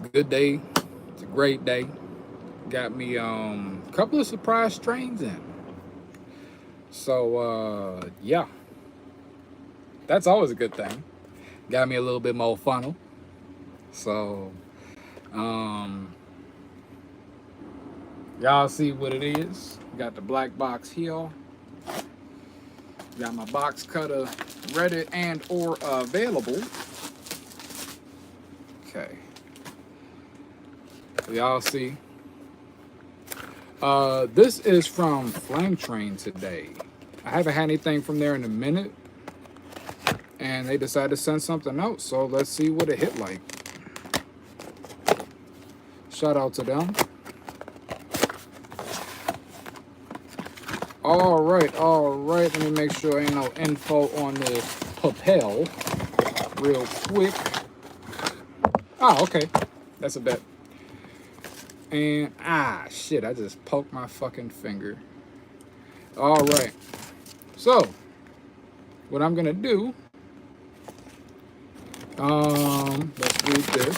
good day. It's a great day. Got me a couple of surprise strains in. So yeah, that's always a good thing. Got me a little bit more funnel. So um y'all see what it is. Got the black box here. Got my box cutter ready and or available. Okay. So y'all see. This is from FlameTrain today. I haven't had anything from there in a minute, and they decided to send something out. So let's see what it hit like. Shout out to them. All right, all right. Let me make sure ain't no info on this papel real quick. Ah, okay. That's a bet. And shit, I just poked my fucking finger. All right. So, what I'm gonna do, let's read this.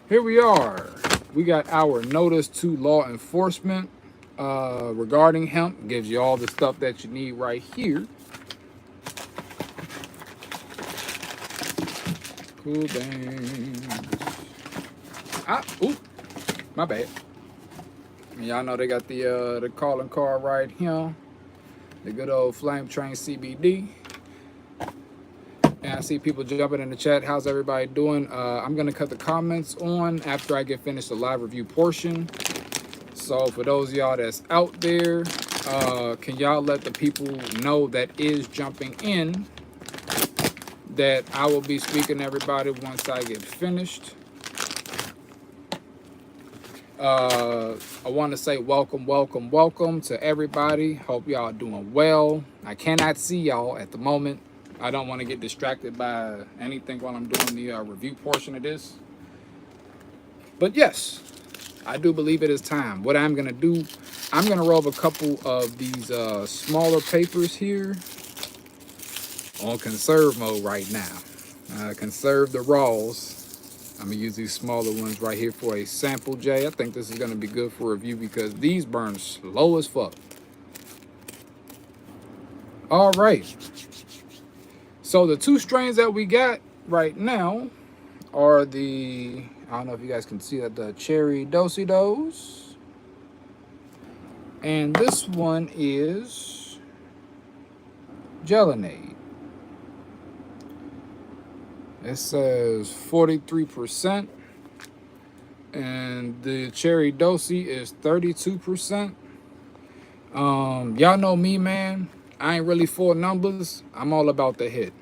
Here we are. We got our notice to law enforcement regarding hemp. Gives you all the stuff that you need right here. Cool things. Oop, my bad. Y'all know they got the calling card right here. The good old FlameTrain CBD. And I see people jumping in the chat. How's everybody doing? I'm going to cut the comments on after I get finished the live review portion. So for those of y'all that's out there, can y'all let the people know that is jumping in that I will be speaking to everybody once I get finished. I want to say welcome to everybody. Hope y'all doing well. I cannot see y'all at the moment. I don't want to get distracted by anything while I'm doing the review portion of this. But yes, I do believe it is time. What I'm going to do, I'm going to roll up a couple of these smaller papers here on conserve mode right now. Conserve the raws. I'm going to use these smaller ones right here for a sample, J. I think this is going to be good for review because these burn slow as fuck. All right. So the two strains that we got right now are the, I don't know if you guys can see that, the Cherry Do-Si-Dos. And this one is Gelinade. It says 43%. And the Cherry Do-Si is 32%. Y'all know me, man. I ain't really for numbers. I'm all about the hit.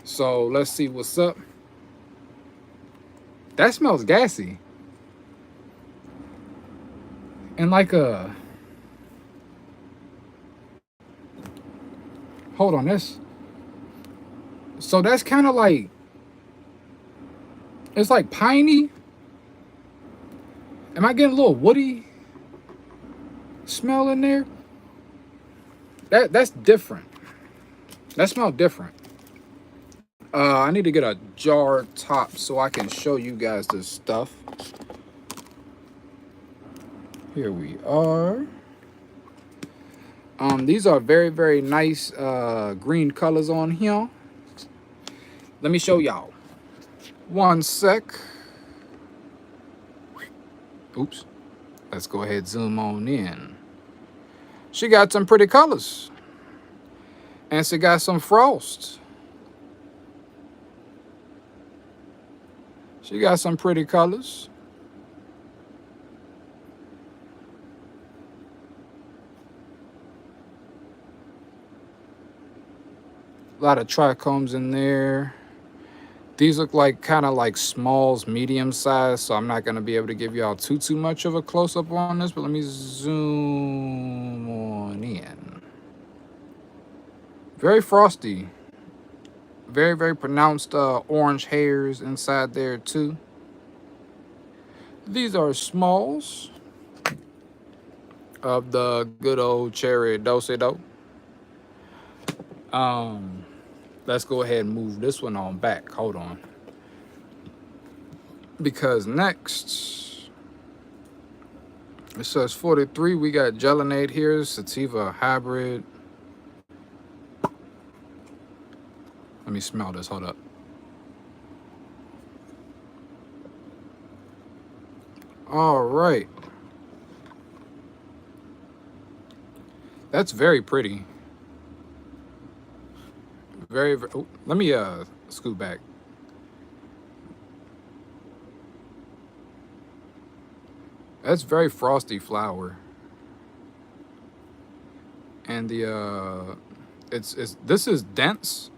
So let's see what's up. That smells gassy. And like a... Hold on, this. So that's kind of like... It's like piney. Am I getting a little woody smell in there? That's different. That smells different. I need to get a jar top so I can show you guys this stuff. Here we are. These are very, very nice green colors on here. Let me show y'all. One sec. Oops. Let's go ahead and zoom on in. She got some pretty colors. And she got some frost. She got some pretty colors. A lot of trichomes in there. These look like kind of like smalls, medium size, so I'm not going to be able to give y'all too much of a close-up on this, but let me zoom on in. Very frosty. Very, very pronounced orange hairs inside there too. These are smalls of the good old Cherry Do-Si-Do. Let's go ahead and move this one on back. Hold on. because next it says 43. We got Gelinade here, Sativa Hybrid. Let me smell this. Hold up. All right. That's very pretty. Very, very oh, let me scoot back. That's very frosty flower. And the it's this is dense.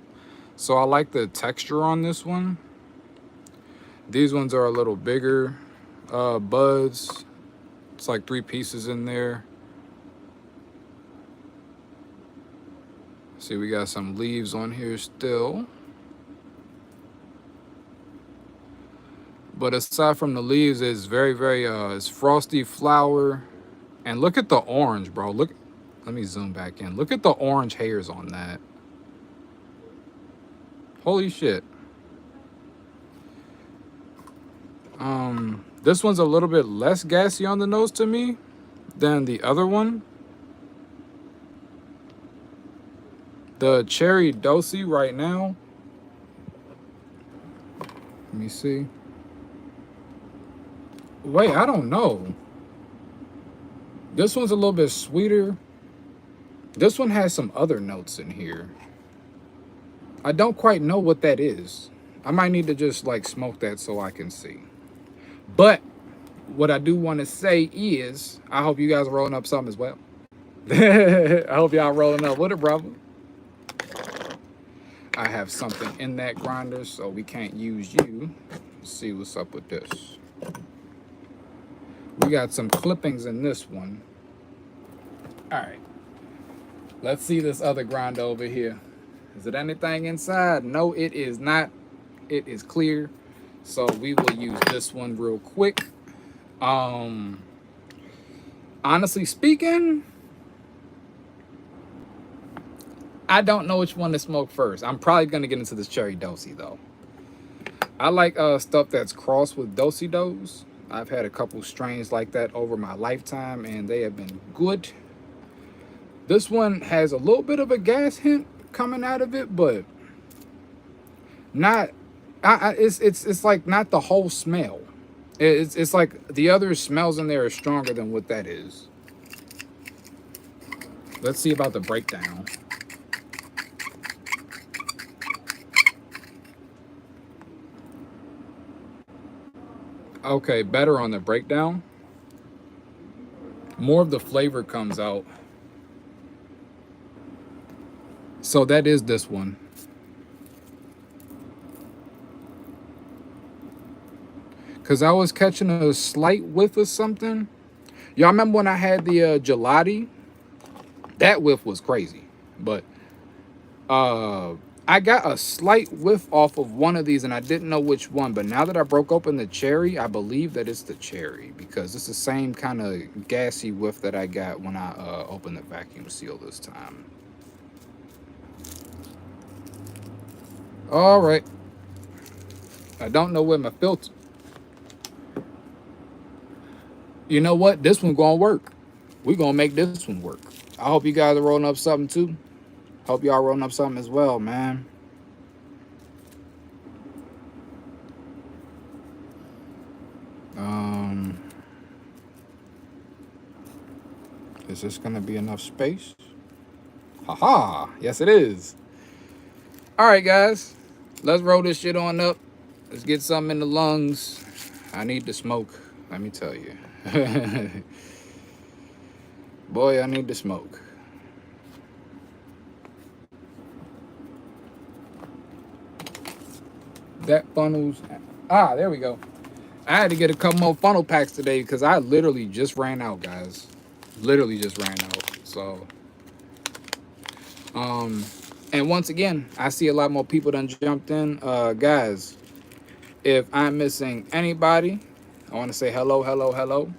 So I like the texture on this one. These ones are a little bigger buds. It's like 3 pieces in there. See, we got some leaves on here still. But aside from the leaves, it's very, very it's frosty flower. And look at the orange, bro. Look, let me zoom back in. Look at the orange hairs on that. Holy shit. This one's a little bit less gassy on the nose to me than the other one. The cherry dosi right now. Let me see. Wait, I don't know. This one's a little bit sweeter. This one has some other notes in here. I don't quite know what that is. I might need to just like smoke that so I can see. But what I do want to say is, I hope you guys are rolling up something as well. I hope y'all rolling up with it, brother. I have something in that grinder, so we can't use you. Let's see what's up with this. We got some clippings in this one. All right. Let's see this other grinder over here. Is it anything inside? No, it is not. It is clear. So we will use this one real quick. Honestly speaking, I don't know which one to smoke first. I'm probably gonna get into this cherry dosi though. I like stuff that's crossed with dosi-dos. I've had a couple strains like that over my lifetime and they have been good. This one has a little bit of a gas hint coming out of it, but not. It's like not the whole smell. It's like the other smells in there are stronger than what that is. Let's see about the breakdown. Okay, better on the breakdown. More of the flavor comes out. So that is this one. Because I was catching a slight whiff of something. Y'all remember when I had the gelati? That whiff was crazy. But I got a slight whiff off of one of these and I didn't know which one. But now that I broke open the cherry, I believe that it's the cherry. Because it's the same kind of gassy whiff that I got when I opened the vacuum seal this time. All right. I don't know where my filter. You know what? This one gonna work. We're gonna make this one work. I hope you guys are rolling up something too. Hope y'all rolling up something as well, man. Is this gonna be enough space? Haha, yes it is. All right, guys, let's roll this shit on up. Let's get something in the lungs. I need to smoke, let me tell you. Boy, I need to smoke. That funnels. Ah, there we go. I had to get a couple more funnel packs today because I literally just ran out, guys. Literally just ran out. So, and once again, I see a lot more people done jumped in. Guys, if I'm missing anybody, I want to say hello, hello, hello.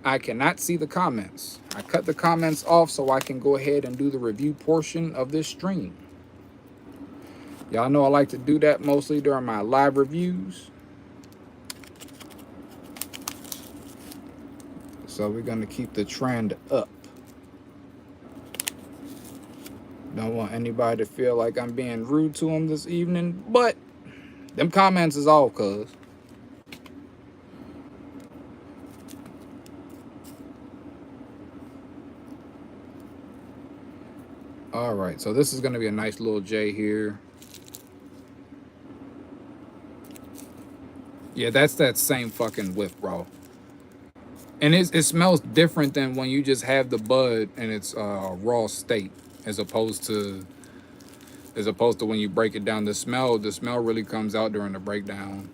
I cannot see the comments. I cut the comments off so I can go ahead and do the review portion of this stream. Y'all know I like to do that mostly during my live reviews. So we're gonna keep the trend up. Don't want anybody to feel like I'm being rude to them this evening, but them comments is all cuz. All right, so this is gonna be a nice little J here. Yeah, that's that same fucking whiff, bro. And it smells different than when you just have the bud and it's raw state, as opposed to when you break it down. The smell really comes out during the breakdown.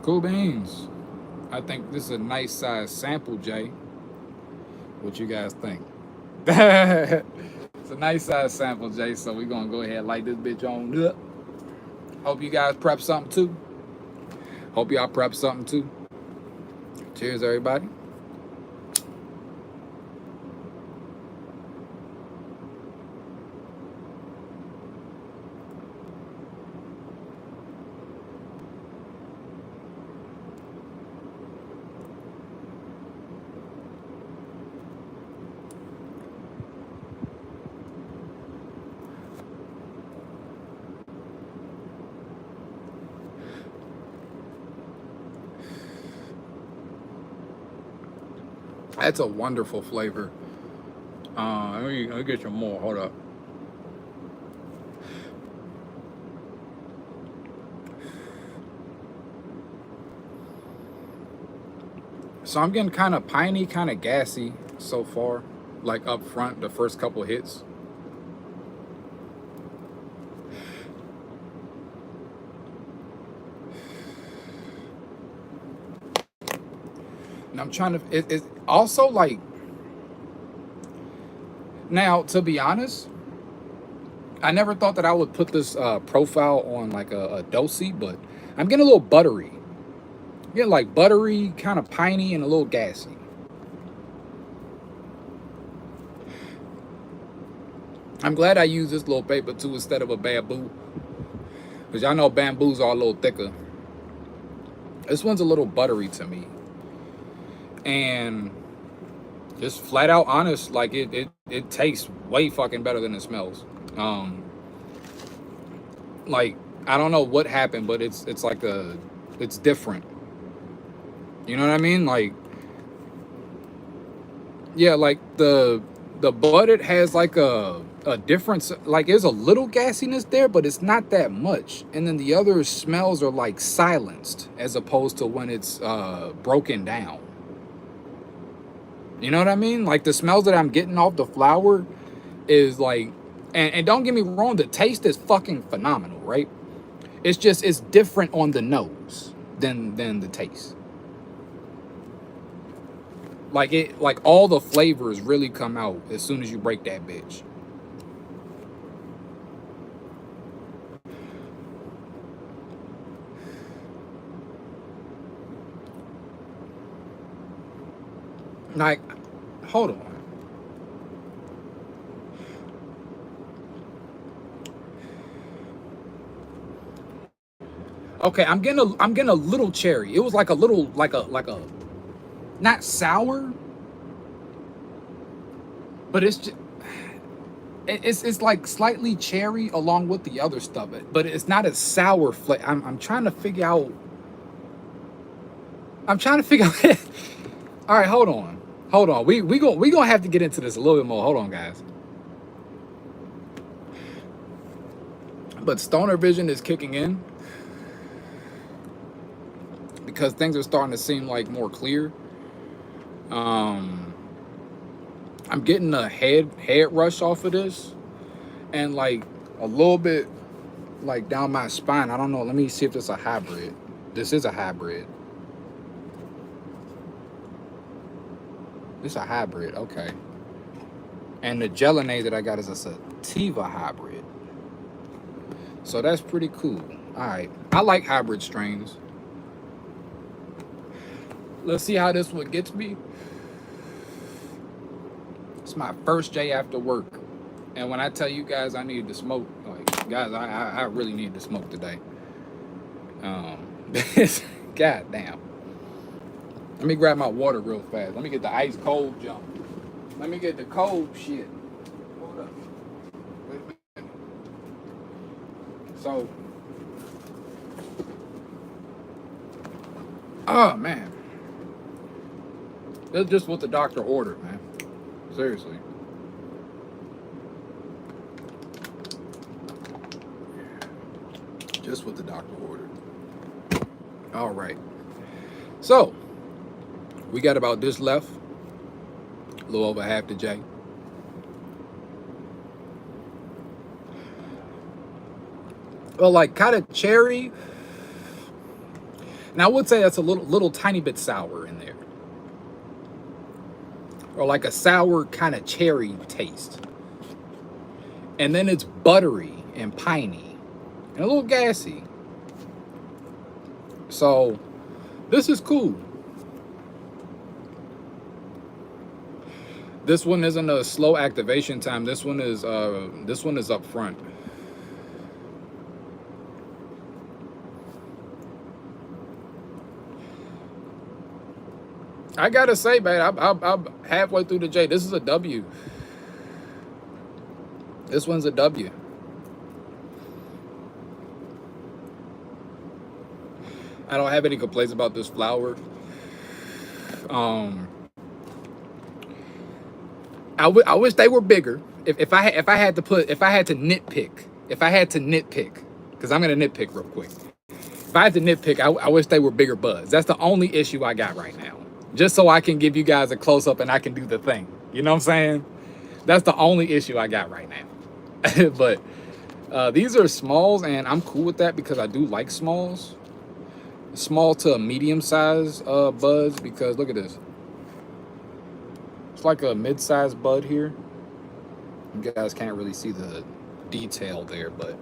Cool beans. I think this is a nice size sample, Jay. What you guys think? It's a nice size sample, Jay. So we're gonna go ahead and light this bitch on up. Hope you guys prep something too. Hope y'all prep something too. Cheers, everybody. That's a wonderful flavor. Let me get you more. Hold up. So I'm getting kind of piney, kind of gassy so far. Like up front, the first couple hits. And I'm trying to. It's also like. Now, to be honest, I never thought that I would put this profile on like a dosey, but I'm getting a little buttery. I'm getting like buttery, kind of piney, and a little gassy. I'm glad I used this little paper too instead of a bamboo, because y'all know bamboos are a little thicker. This one's a little buttery to me, and just flat out honest, like it tastes way fucking better than it smells. Like I don't know what happened, but it's like it's different. You know what I mean? Like, yeah, like the bud, it has like a difference. Like there's a little gassiness there, but it's not that much. And then the other smells are like silenced, as opposed to when it's broken down. You know what I mean? Like the smells that I'm getting off the flower is like, and don't get me wrong, the taste is fucking phenomenal, right? It's just, it's different on the nose than the taste. Like all the flavors really come out as soon as you break that bitch. Like, hold on. Okay, I'm getting a little cherry. It was like a little like a not sour, but it's just it's like slightly cherry along with the other stuff. But it's not a sour flavor. I'm trying to figure out. I'm trying to figure out. All right, hold on. We gonna have to get into this a little bit more. Hold on, guys. But stoner vision is kicking in because things are starting to seem like more clear. I'm getting a head rush off of this, and like a little bit like down my spine. I don't know. Let me see if this is a hybrid. This is a hybrid. This is a hybrid, okay. And the Gelinade that I got is a sativa hybrid. So that's pretty cool. All right, I like hybrid strains. Let's see how this one gets me. It's my first day after work. And when I tell you guys I need to smoke, like, guys, I really need to smoke today. God damn. Let me grab my water real fast. Let me get the ice cold jump. Let me get the cold shit. Hold up. Wait a minute. So, oh man. That's just what the doctor ordered, man. Seriously. Just what the doctor ordered. All right. So, we got about this left. A little over half the J. Well, like kind of cherry. And I would say that's a little tiny bit sour in there. Or like a sour kind of cherry taste. And then it's buttery and piney. And a little gassy. So, this is cool. This one isn't a slow activation time. This one is up front. I gotta say, man, I'm halfway through the J. This is a W. This one's a W. I don't have any complaints about this flower. I wish they were bigger. If I had to nitpick, because I'm gonna nitpick real quick. If I had to nitpick, I wish they were bigger buds. That's the only issue I got right now. Just so I can give you guys a close up and I can do the thing. You know what I'm saying? That's the only issue I got right now. But these are smalls, and I'm cool with that because I do like smalls. Small to medium size buds, because look at this. It's like a mid-sized bud here. You guys can't really see the detail there, but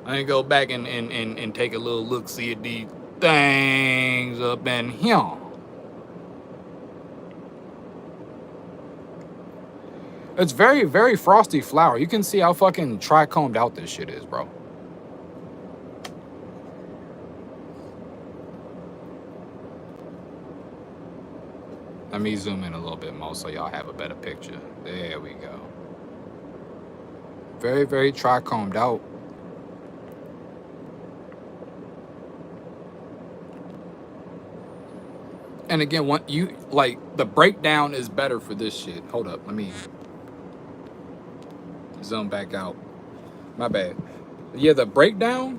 I can go back and take a little look, see at these things up in here. It's very, very frosty flower. You can see how fucking trichomed out this shit is, bro. Let me zoom in a little bit more so y'all have a better picture. There we go. Very, very trichomed out. And again, what you like, the breakdown is better for this shit. Hold up, let me zoom back out. My bad. Yeah, the breakdown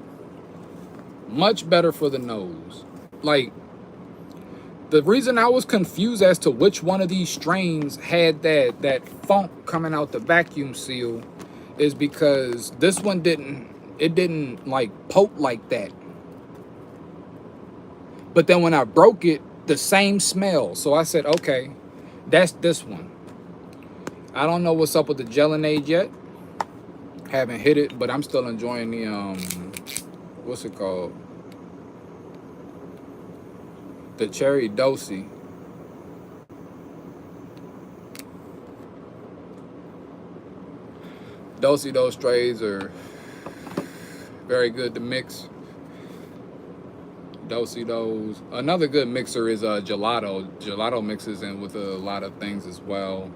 much better for the nose. Like, the reason I was confused as to which one of these strains had that funk coming out the vacuum seal is because this one didn't like poke like that. But then when I broke it, the same smell. So I said, okay, that's this one. I don't know what's up with the Gelinade yet. Haven't hit it, but I'm still enjoying the what's it called? The Cherry Dosey. Dosey, those strays are very good to mix. Dosey, those. Another good mixer is Gelato. Gelato mixes in with a lot of things as well.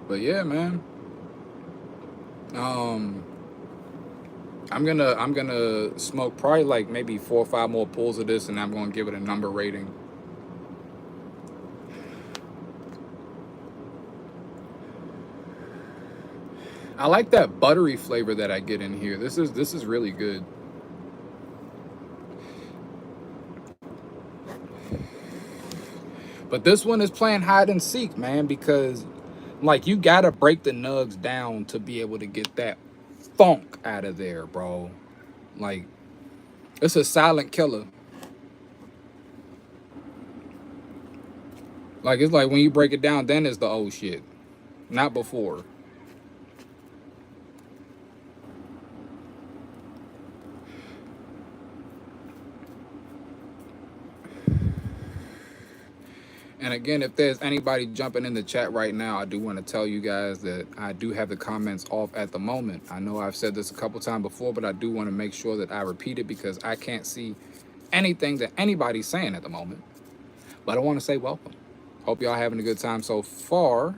But yeah, man. I'm gonna smoke probably like maybe 4 or 5 more pulls of this, and I'm gonna give it a number rating. I like that buttery flavor that I get in here. This is really good. But this one is playing hide and seek, man, because like you gotta break the nugs down to be able to get that funk out of there, bro. Like, it's a silent killer. Like, it's like when you break it down, then it's the old shit, not before. And again, if there's anybody jumping in the chat right now, I do want to tell you guys that I do have the comments off at the moment. I know I've said this a couple times before, but I do want to make sure that I repeat it because I can't see anything that anybody's saying at the moment. But I want to say welcome. Hope y'all having a good time so far.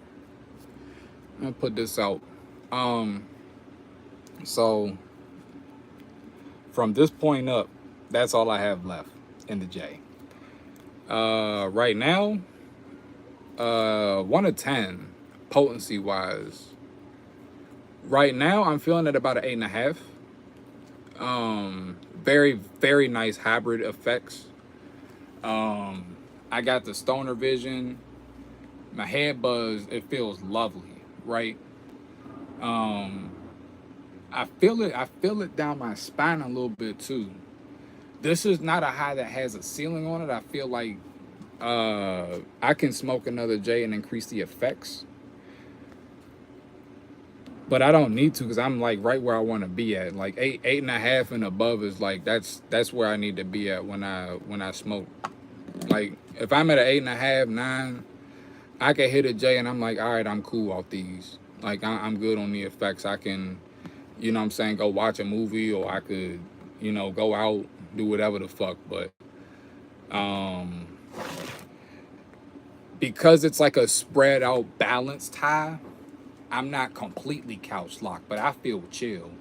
I'm gonna put this out. So from this point up, that's all I have left in the J. Right now, 1 to 10 potency wise. Right now, I'm feeling at about an 8.5. Very, very nice hybrid effects. I got the stoner vision. My head buzz, it feels lovely, right? I feel it down my spine a little bit too. This is not a high that has a ceiling on it. I feel like I can smoke another J and increase the effects, but I don't need to because I'm like right where I want to be at. Like 8.5 and above is like that's where I need to be at when I smoke. Like if I'm at an 8.5, 9, I can hit a J and I'm like, all right, I'm cool off these. Like I'm good on the effects. I can, you know what I'm saying, go watch a movie, or I could, you know, go out, do whatever the fuck. But because it's like a spread out balanced high, I'm not completely couch locked, but I feel chill.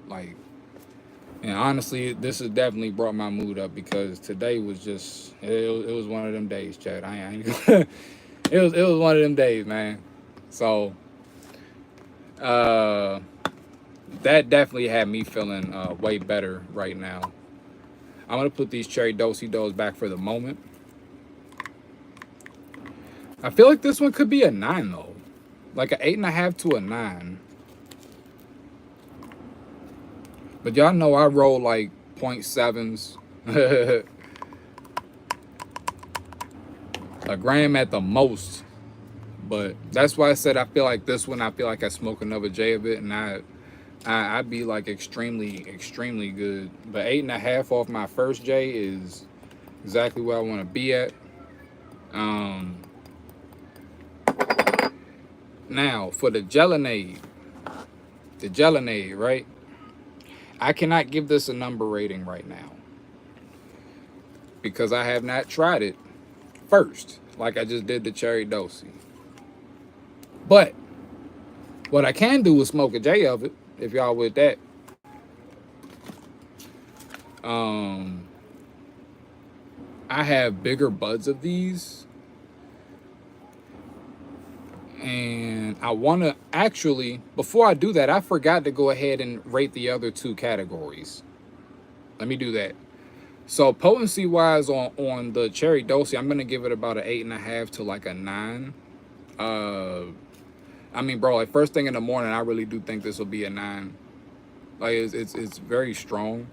Like, and honestly, this has definitely brought my mood up because today was just, it was one of them days, Chad. I ain't it was one of them days, man. So that definitely had me feeling way better right now. I'm gonna put these cherry do-si-dos back for the moment. I feel like this one could be a 9 though, like an 8.5 to a 9. But y'all know I roll like 0.7s, a gram at the most. But that's why I said I feel like this one, I feel like I smoke another J of it, and I'd be like extremely, extremely good. But 8.5 off my first J is exactly where I want to be at. Now for the Gelinade, right? I cannot give this a number rating right now because I have not tried it first, like I just did the cherry dosi. But what I can do is smoke a J of it, if y'all with that. I have bigger buds of these, and I want to actually, before I do that, I forgot to go ahead and rate the other two categories. Let me do that. So potency wise on the cherry dosi, I'm gonna give it about an 8.5 to like a 9. I mean, bro, like first thing in the morning, I really do think this will be a 9. Like it's very strong,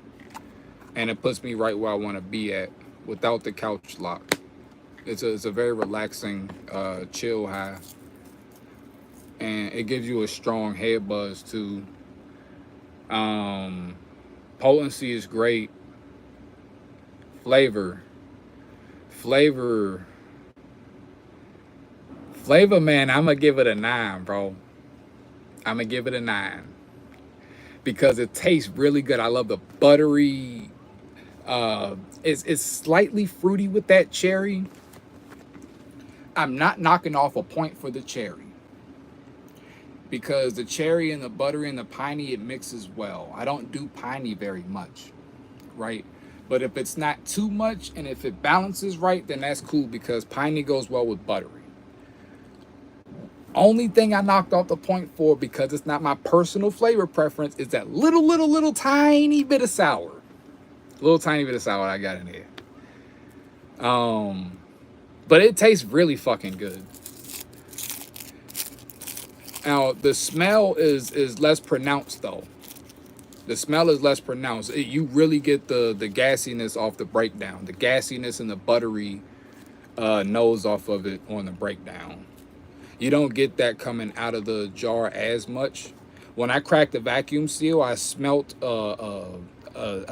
and it puts me right where I want to be at without the couch lock. It's a very relaxing, chill high, and it gives you a strong head buzz too. Potency is great. Flavor, man, I'm gonna give it a 9, bro. I'm gonna give it a 9 because it tastes really good. I love the buttery. It's slightly fruity with that cherry. I'm not knocking off a point for the cherry because the cherry and the buttery and the piney, it mixes well. I don't do piney very much, right? But if it's not too much and if it balances right, then that's cool because piney goes well with buttery. Only thing I knocked off the point for, because it's not my personal flavor preference, is that little tiny bit of sour. Little tiny bit of sour I got in here. But it tastes really fucking good. Now the smell is less pronounced though. The smell is less pronounced. You really get the gassiness off the breakdown. The gassiness and the buttery nose off of it on the breakdown. You don't get that coming out of the jar as much. When I cracked the vacuum seal, I smelt a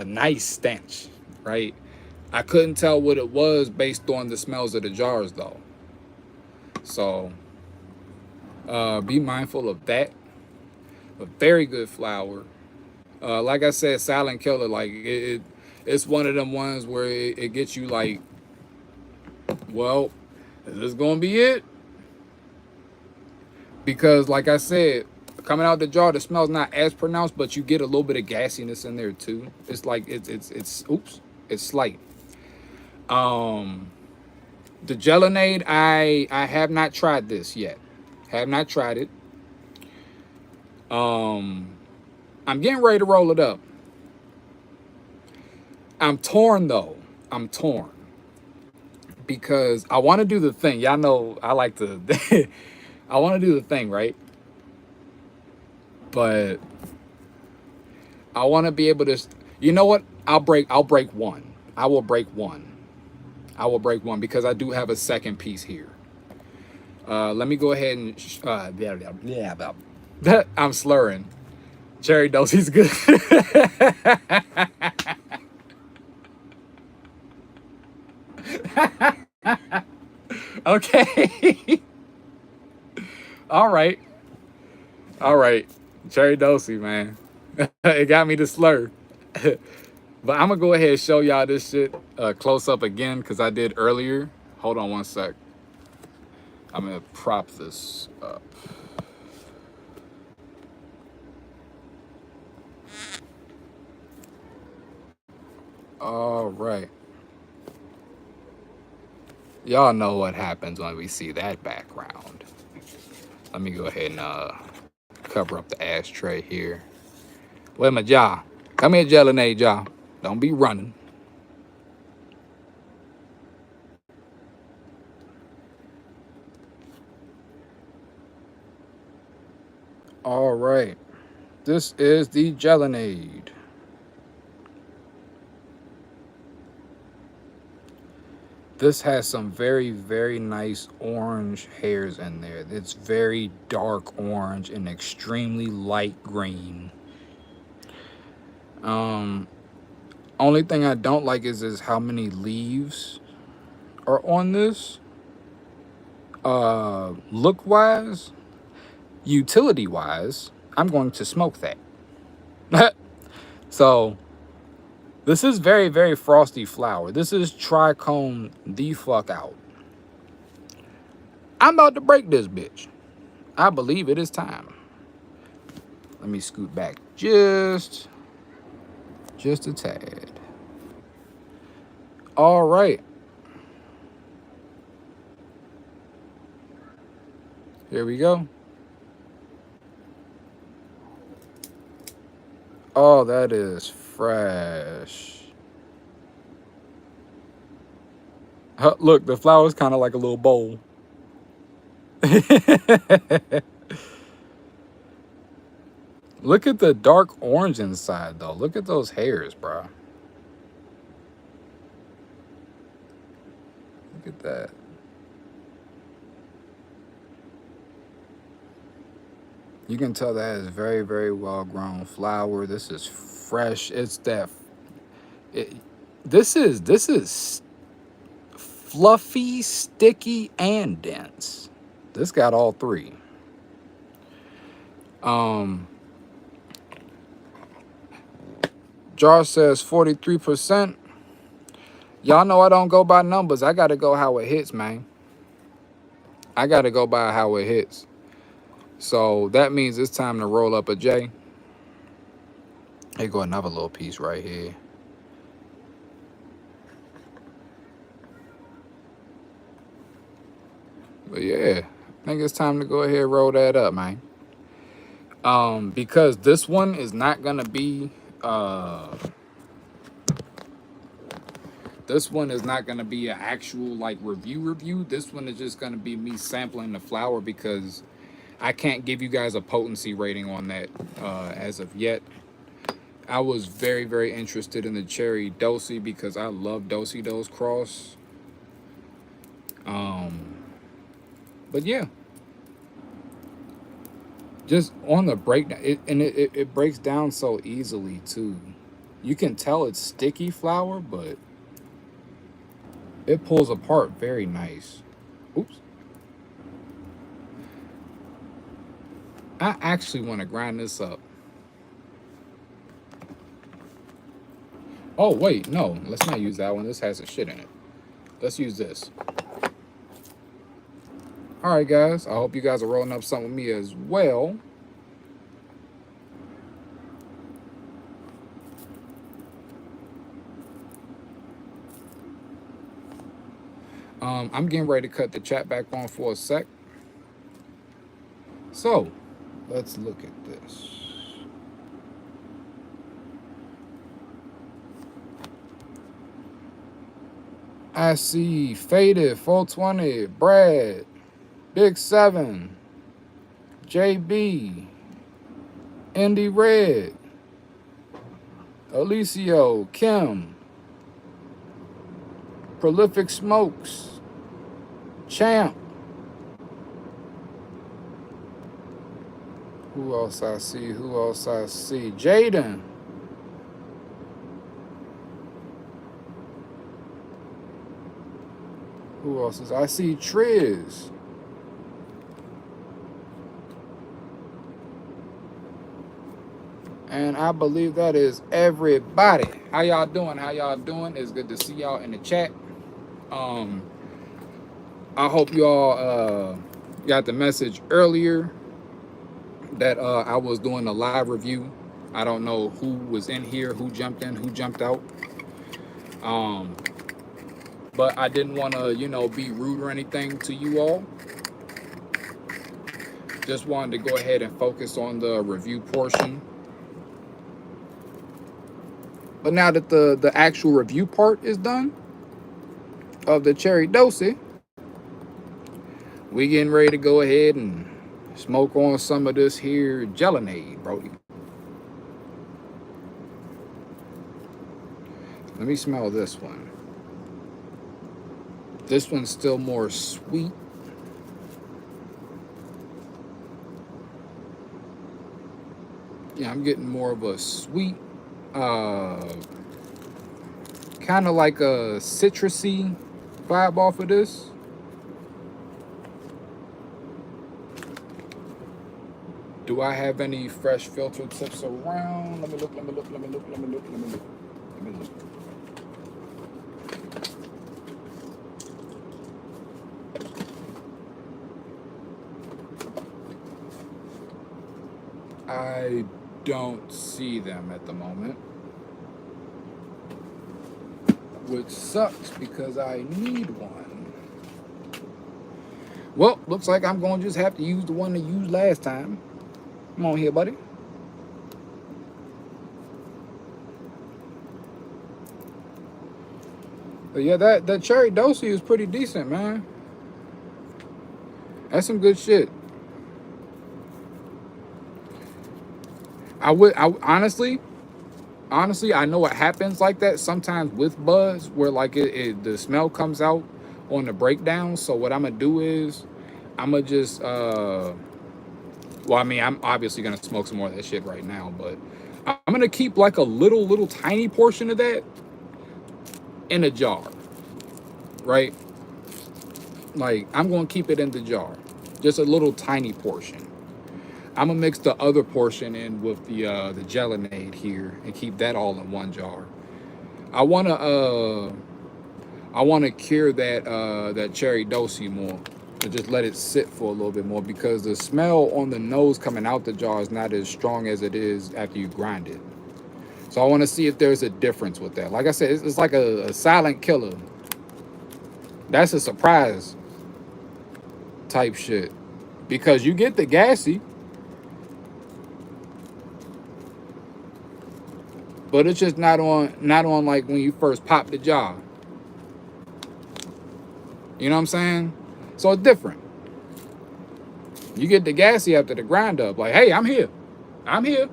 nice stench, right? I couldn't tell what it was based on the smells of the jars though. So be mindful of that. A very good flower. Like I said, Silent Killer, like it's one of them ones where it gets you like, well, is this gonna be it? Because like I said, coming out the jar, the smell's not as pronounced, but you get a little bit of gassiness in there too. It's like it's oops, it's slight. Um, the Gelinade, I have not tried this yet. Have not tried it. Um, I'm getting ready to roll it up. I'm torn though. I'm torn because I want to do the thing. Y'all know I like to. I want to do the thing, right? But I want to be able to. You know what? I'll break one. I will break one. I will break one because I do have a second piece here. Let me go ahead and. I'm slurring. Cherry Dosey's good. Okay. All right. All right. Cherry Dosey, man. It got me to slur. But I'm going to go ahead and show y'all this shit close up again because I did earlier. Hold on one sec. I'm going to prop this up. All right. Y'all know what happens when we see that background. Let me go ahead and cover up the ashtray here. Where my jaw? Come here, Gelinade jaw. Don't be running. All right. This is the Gelinade. This has some very, very nice orange hairs in there. It's very dark orange and extremely light green. Only thing I don't like is how many leaves are on this. Look wise, utility wise, I'm going to smoke that. So this is very, very frosty flower. This is trichome the fuck out. I'm about to break this bitch. I believe it is time. Let me scoot back just a tad. All right. Here we go. Oh, that is fresh. Look, the flower is kind of like a little bowl. Look at the dark orange inside, though. Look at those hairs, bro. Look at that. You can tell that is very, very well grown flower. This is fresh. It's that. This is fluffy, sticky, and dense. This got all three. Jar says 43%. Y'all know I don't go by numbers. I gotta go how it hits, man. I gotta go by how it hits. So that means it's time to roll up a J. Here go another little piece right here. But yeah, I think it's time to go ahead and roll that up, man. Because this one is not gonna be this one is not gonna be an actual like review. This one is just gonna be me sampling the flower because I can't give you guys a potency rating on that as of yet. I was very, very interested in the Cherry Dosey because I love Dosey Dos Cross. But yeah, just on the breakdown, it breaks down so easily too. You can tell it's sticky flour, but It pulls apart very nice. Oops. I actually want to grind this up. Oh, wait, no. Let's not use that one. This has a shit in it. Let's use this. All right, guys. I hope you guys are rolling up something with me as well. I'm getting ready to cut the chat back on for a sec. So, let's look at this. I see Faded, 420, Brad, Big 7, JB, Indy Red, Alicio, Kim, Prolific Smokes, Champ. Who else I see? Who else I see? Jaden. Who else is I see? Triz. And I believe that is everybody. How y'all doing? How y'all doing? It's good to see y'all in the chat. I hope y'all got the message earlier that I was doing a live review. I don't know who was in here, who jumped in, who jumped out. But I didn't want to, be rude or anything to you all. Just wanted to go ahead and focus on the review portion. But now that the actual review part is done of the cherry dosey, we getting ready to go ahead and smoke on some of this here gelinade, Brody. Let me smell this one. This one's still more sweet. Yeah, I'm getting more of a sweet, kind of like a citrusy vibe off of this. Do I have any fresh filter tips around? Let me look. I don't see them at the moment, which sucks because I need one. Well, looks like I'm going to just have to use the one I used last time. Come on here, buddy. But yeah, that cherry dosey is pretty decent, man. That's some good shit. I honestly, I know what happens like that sometimes with buds, where like the smell comes out on the breakdown. So what I'm gonna do is I'm gonna just well, I mean, I'm obviously gonna smoke some more of that shit right now, but I'm gonna keep like a little tiny portion of that in a jar, right? Like I'm gonna keep it in the jar, just a little tiny portion. I'm gonna mix the other portion in with the gelinade here and keep that all in one jar. I wanna cure that cherry dosey more, to just let it sit for a little bit more, because the smell on the nose coming out the jar is not as strong as it is after you grind it. So I want to see if there's a difference with that. Like I said, it's like a silent killer. That's a surprise type shit, because you get the gassy, but it's just not on like when you first pop the jar. You know what I'm saying? So it's different. You get the gassy after the grind up. Like, hey, I'm here. I ain't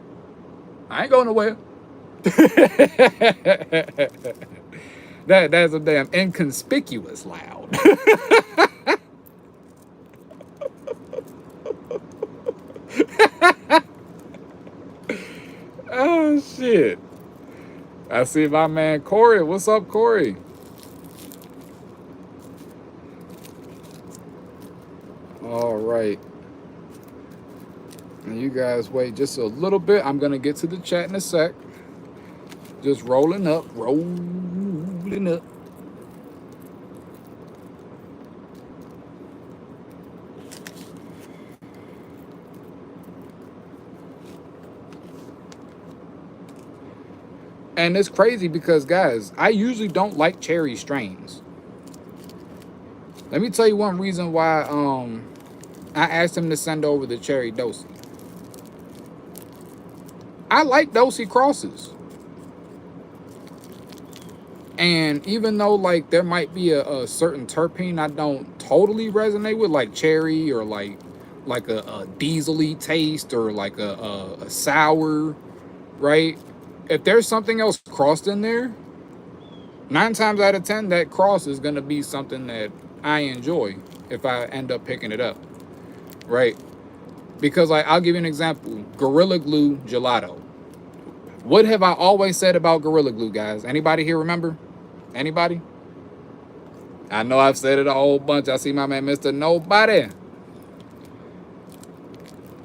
going nowhere. That's a damn inconspicuous loud. Oh shit. I see my man Corey. What's up, Corey? All right. And you guys wait just a little bit. I'm gonna get to the chat in a sec. Just rolling up, rolling up. And it's crazy because, guys, I usually don't like cherry strains. Let me tell you one reason why I asked him to send over the cherry Dosey. I like Dosey crosses. And even though like there might be a certain terpene I don't totally resonate with, like cherry or like a diesel-y taste or like a sour, right? If there's something else crossed in there, 9 times out of 10, that cross is gonna be something that I enjoy if I end up picking it up, right? Because like I'll give you an example: Gorilla Glue gelato. What have I always said about Gorilla Glue, guys? Anybody here remember? Anybody? I know I've said it a whole bunch. I see my man Mr. Nobody.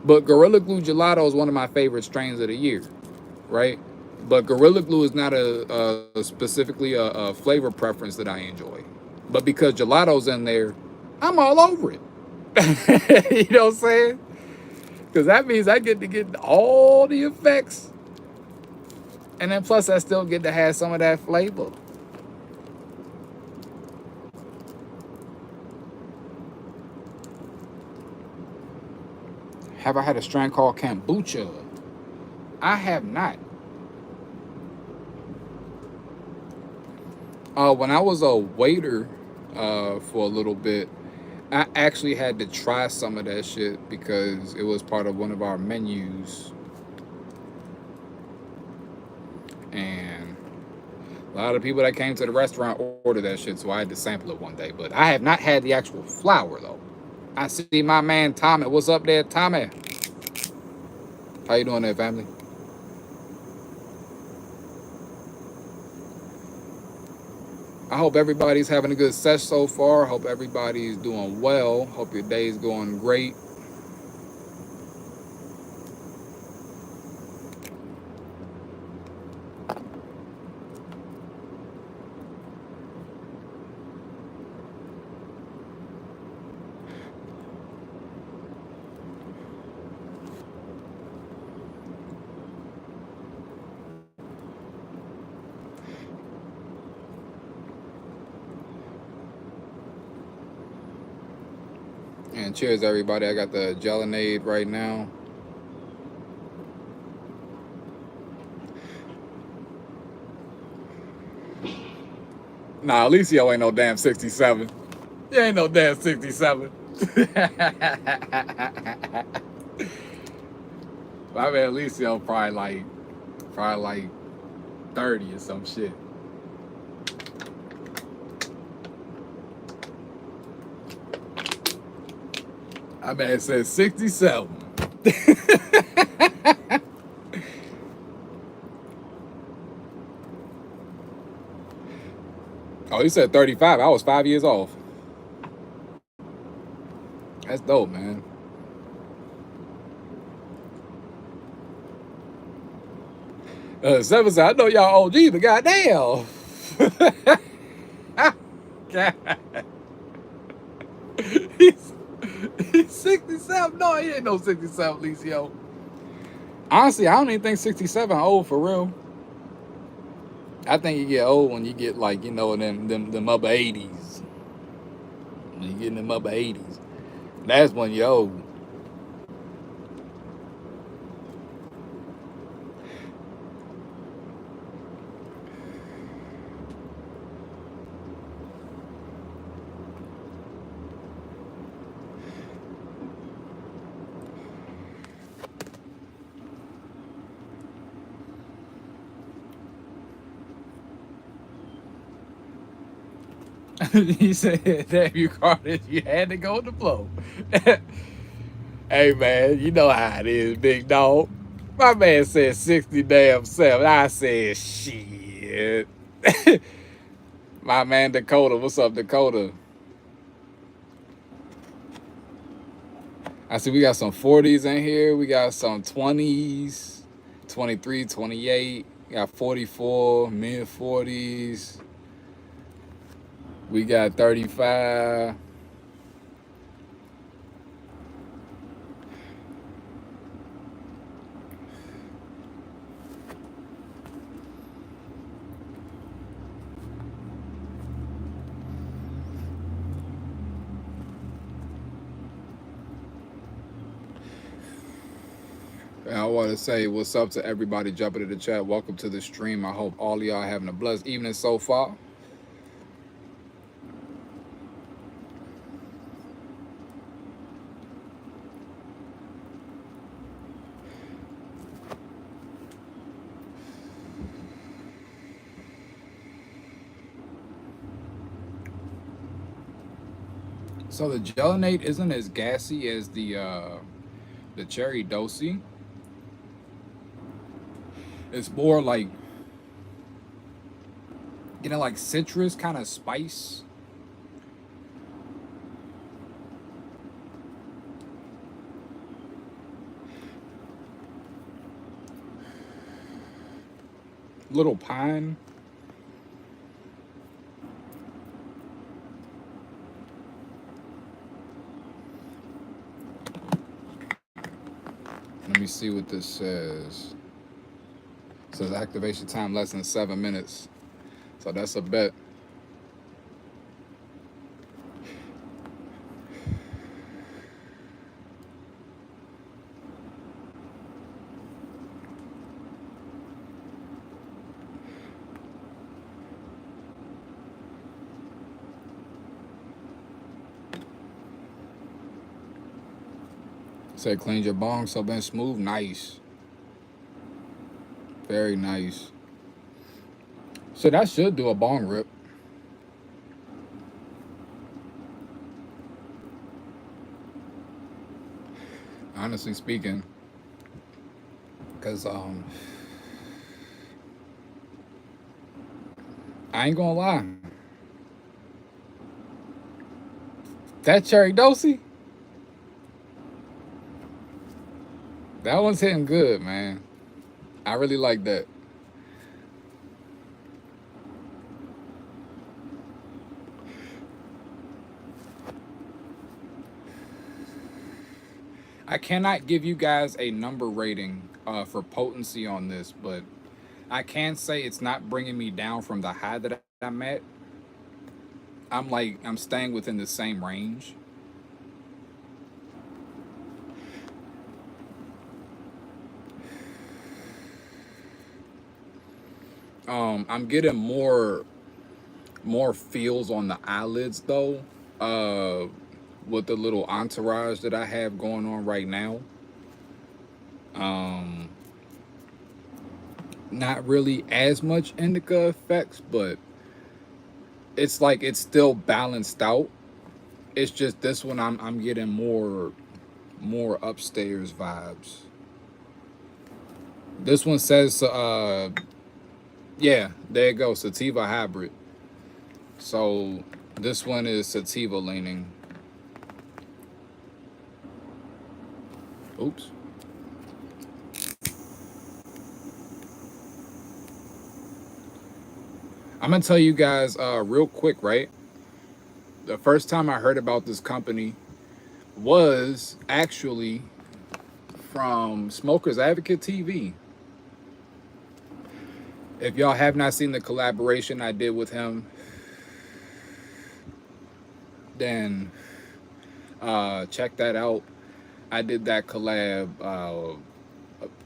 But Gorilla Glue gelato is one of my favorite strains of the year, right? But Gorilla Glue is not a specifically a flavor preference that I enjoy. But because gelato's in there, I'm all over it. You know what I'm saying? Because that means I get to get all the effects. And then plus I still get to have some of that flavor. Have I had a strain called kombucha? I have not. When I was a waiter for a little bit, I actually had to try some of that shit because it was part of one of our menus. And a lot of people that came to the restaurant ordered that shit, so I had to sample it one day. But I have not had the actual flour, though. I see my man Tommy. What's up there, Tommy? How you doing there, family? I hope everybody's having a good sesh so far. Hope everybody's doing well. Hope your day's going great. And cheers, everybody. I got the Gelinade right now. Nah, Alicio ain't no damn 67. You ain't no damn 67. My man Alicio probably like 30 or some shit. My man said 67. Oh, he said 35. I was 5 years off. That's dope, man. Seven said, I know y'all OG, but goddamn. he's, he's 67. No, he ain't no 67, Licio. Honestly, I don't even think 67 old for real. I think you get old when you get like, you know, them upper 80s. When you get in them upper 80s. That's when you're old. He said, damn, you Carter, you had to go with the flow. Hey, man, you know how it is, big dog. My man said 60 damn 7. I said, shit. My man Dakota, what's up, Dakota? I see we got some 40s in here. We got some 20s, 23, 28. We got 44, mid 40s. We got 35. And I want to say what's up to everybody jumping in the chat. Welcome to the stream. I hope all of y'all having a blessed evening so far. So the Gelinate isn't as gassy as the cherry dosi. It's more like getting like citrus kind of spice. Little pine. Let me see what this says. It says activation time less than 7 minutes. So that's a bet. Say cleaned your bong, so been smooth. Nice. Very nice. So that should do a bong rip. Honestly speaking. Cause I ain't gonna lie. That cherry dosi, that one's hitting good, man. I really like that. I cannot give you guys a number rating for potency on this, but I can say it's not bringing me down from the high that I'm at. I'm staying within the same range. I'm getting more feels on the eyelids though. With the little entourage that I have going on right now. Not really as much indica effects, but it's like it's still balanced out. It's just this one I'm getting more upstairs vibes. This one says yeah, there you go, sativa hybrid. So this one is sativa leaning. Oops. I'm gonna tell you guys real quick, right? The first time I heard about this company was actually from Smokers Advocate TV. If y'all have not seen the collaboration I did with him, then check that out. I did that collab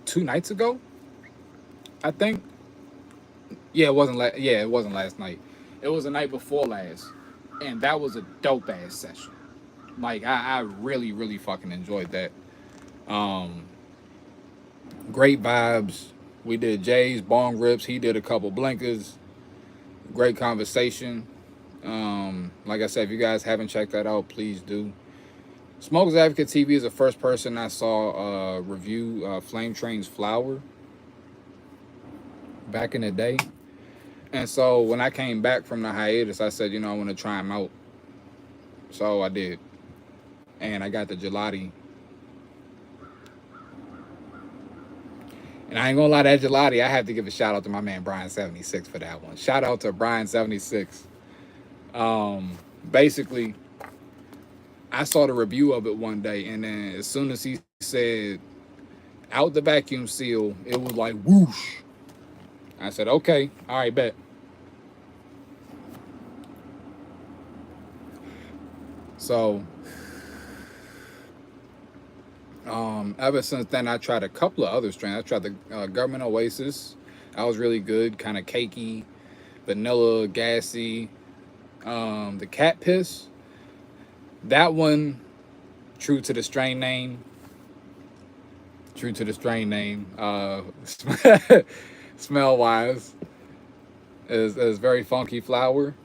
2 nights ago, I think. Yeah, it wasn't last night. It was the night before last, and that was a dope ass session. Like I really really fucking enjoyed that. Great vibes. We did Jay's bong rips. He did a couple blinkers. Great conversation. Like I said, if you guys haven't checked that out, please do. Smokers Advocate TV is the first person I saw review FlameTrain's flower back in the day. And so when I came back from the hiatus, I said, I want to try them out. So I did. And I got the gelati And I ain't gonna lie, that gelati, I have to give a shout out to my man Brian76 for that one. Shout out to Brian76. Basically, I saw the review of it one day, and then as soon as he said out the vacuum seal, it was like whoosh. I said, okay, all right, bet. So, ever since then, I tried a couple of other strains. I tried the Government Oasis. That was really good, kind of cakey, vanilla, gassy. The Cat Piss. That one, true to the strain name. True to the strain name. Smell wise, is very funky flower.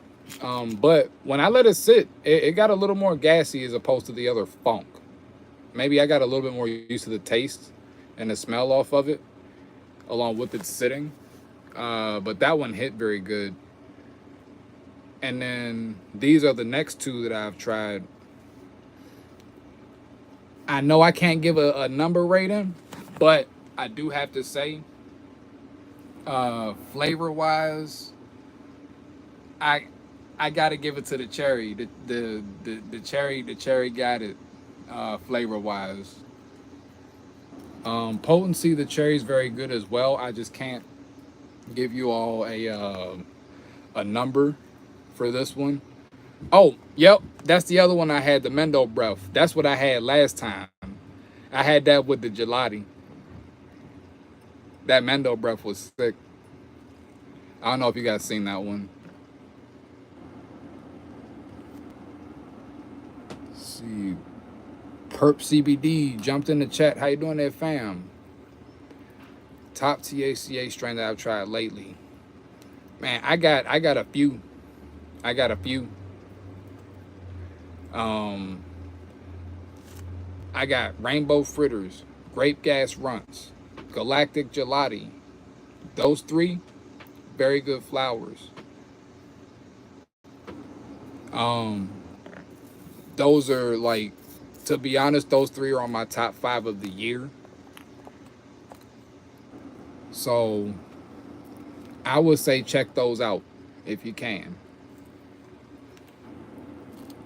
But when I let it sit, it got a little more gassy as opposed to the other funk. Maybe I got a little bit more used to the taste and the smell off of it, along with it sitting. But that one hit very good. And then these are the next two that I've tried. I know I can't give a number rating, but I do have to say, flavor wise, I gotta give it to the cherry. The cherry got it. Flavor wise, potency, the cherry's very good as well. I just can't give you all a number for this one. Oh, yep, that's the other one I had, the Mendo Breath. That's what I had last time. I had that with the gelati. That Mendo Breath was sick. I don't know if you guys seen that one. Let's see, Perp CBD jumped in the chat. How you doing there, fam? Top THCA strain that I've tried lately. Man, I got a few. I got a few. I got Rainbow Fritters, Grape Gas Runts, Galactic Gelati. Those three, very good flowers. Those are like, to be honest, those three are on my top 5 of the year. So I would say check those out if you can.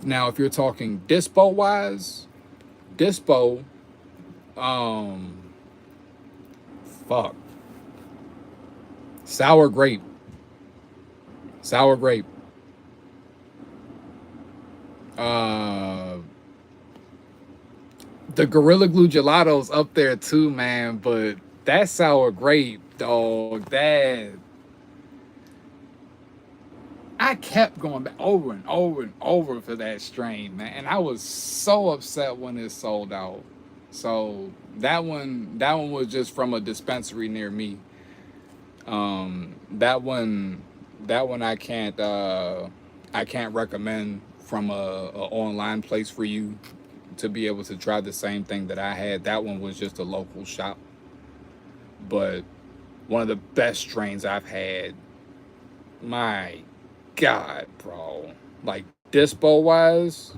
Now, if you're talking dispo wise, dispo, fuck, sour grape, sour grape. The Gorilla Glue Gelato's up there too, man. But that sour grape, dog, that I kept going back over and over and over for that strain, man. And I was so upset when it sold out. So that one was just from a dispensary near me. That one I can't recommend from a online place for you to be able to try the same thing that I had. That one was just a local shop. But one of the best strains I've had. My God, bro. Like, dispo wise,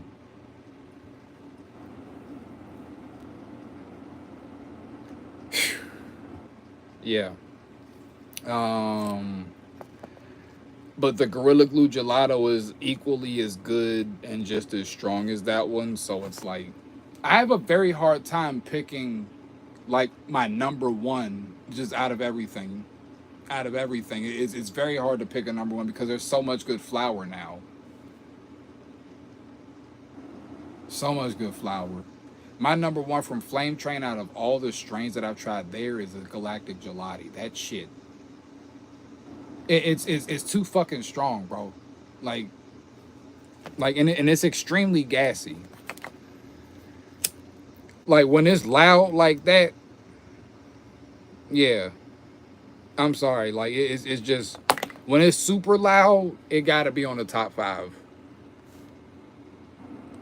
yeah. But the Gorilla Glue Gelato is equally as good and just as strong as that one. So it's like, I have a very hard time picking like my number one just out of everything. Out of everything. It's very hard to pick a number one because there's so much good flower now. So much good flower. My number one from FlameTrain out of all the strains that I've tried there is a Galactic Gelati. That shit. It's too fucking strong, bro. Like and it's extremely gassy. Like when it's loud like that, yeah. I'm sorry. Like it's just when it's super loud, it gotta be on the top 5.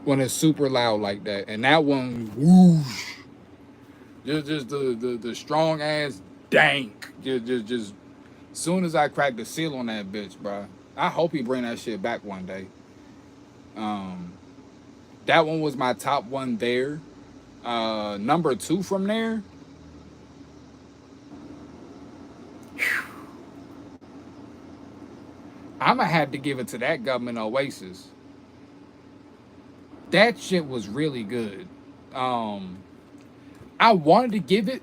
When it's super loud like that, and that one, whoosh, just the strong ass dank, just. Soon as I crack the seal on that bitch, bro, I hope he bring that shit back one day. That one was my top one there. Number 2 from there, I'm gonna have to give it to that government Oasis. That shit was really good. Um, I wanted to give it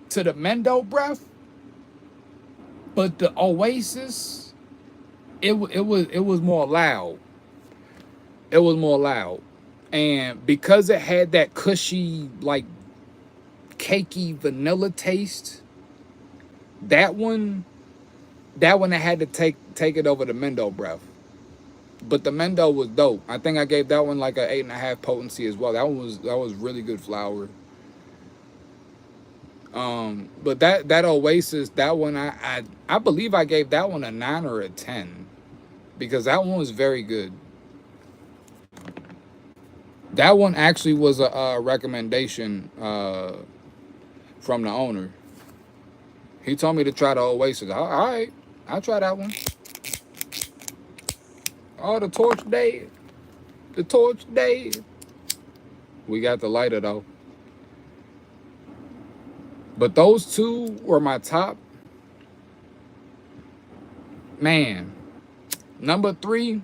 to the Mendo breath, but the Oasis, it was more loud. It was more loud, and because it had that cushy, like cakey vanilla taste, that one, I had to take it over the Mendo breath. But the Mendo was dope. I think I gave that one like a 8.5 potency as well. That was really good flower. But that Oasis, that one I believe I gave that one a 9 or a 10 because that one was very good. That one actually was a recommendation from the owner. He told me to try the Oasis. All right, I'll try that one. Oh, the torch day. The torch day. We got the lighter though. But those two were my top. Man, number 3,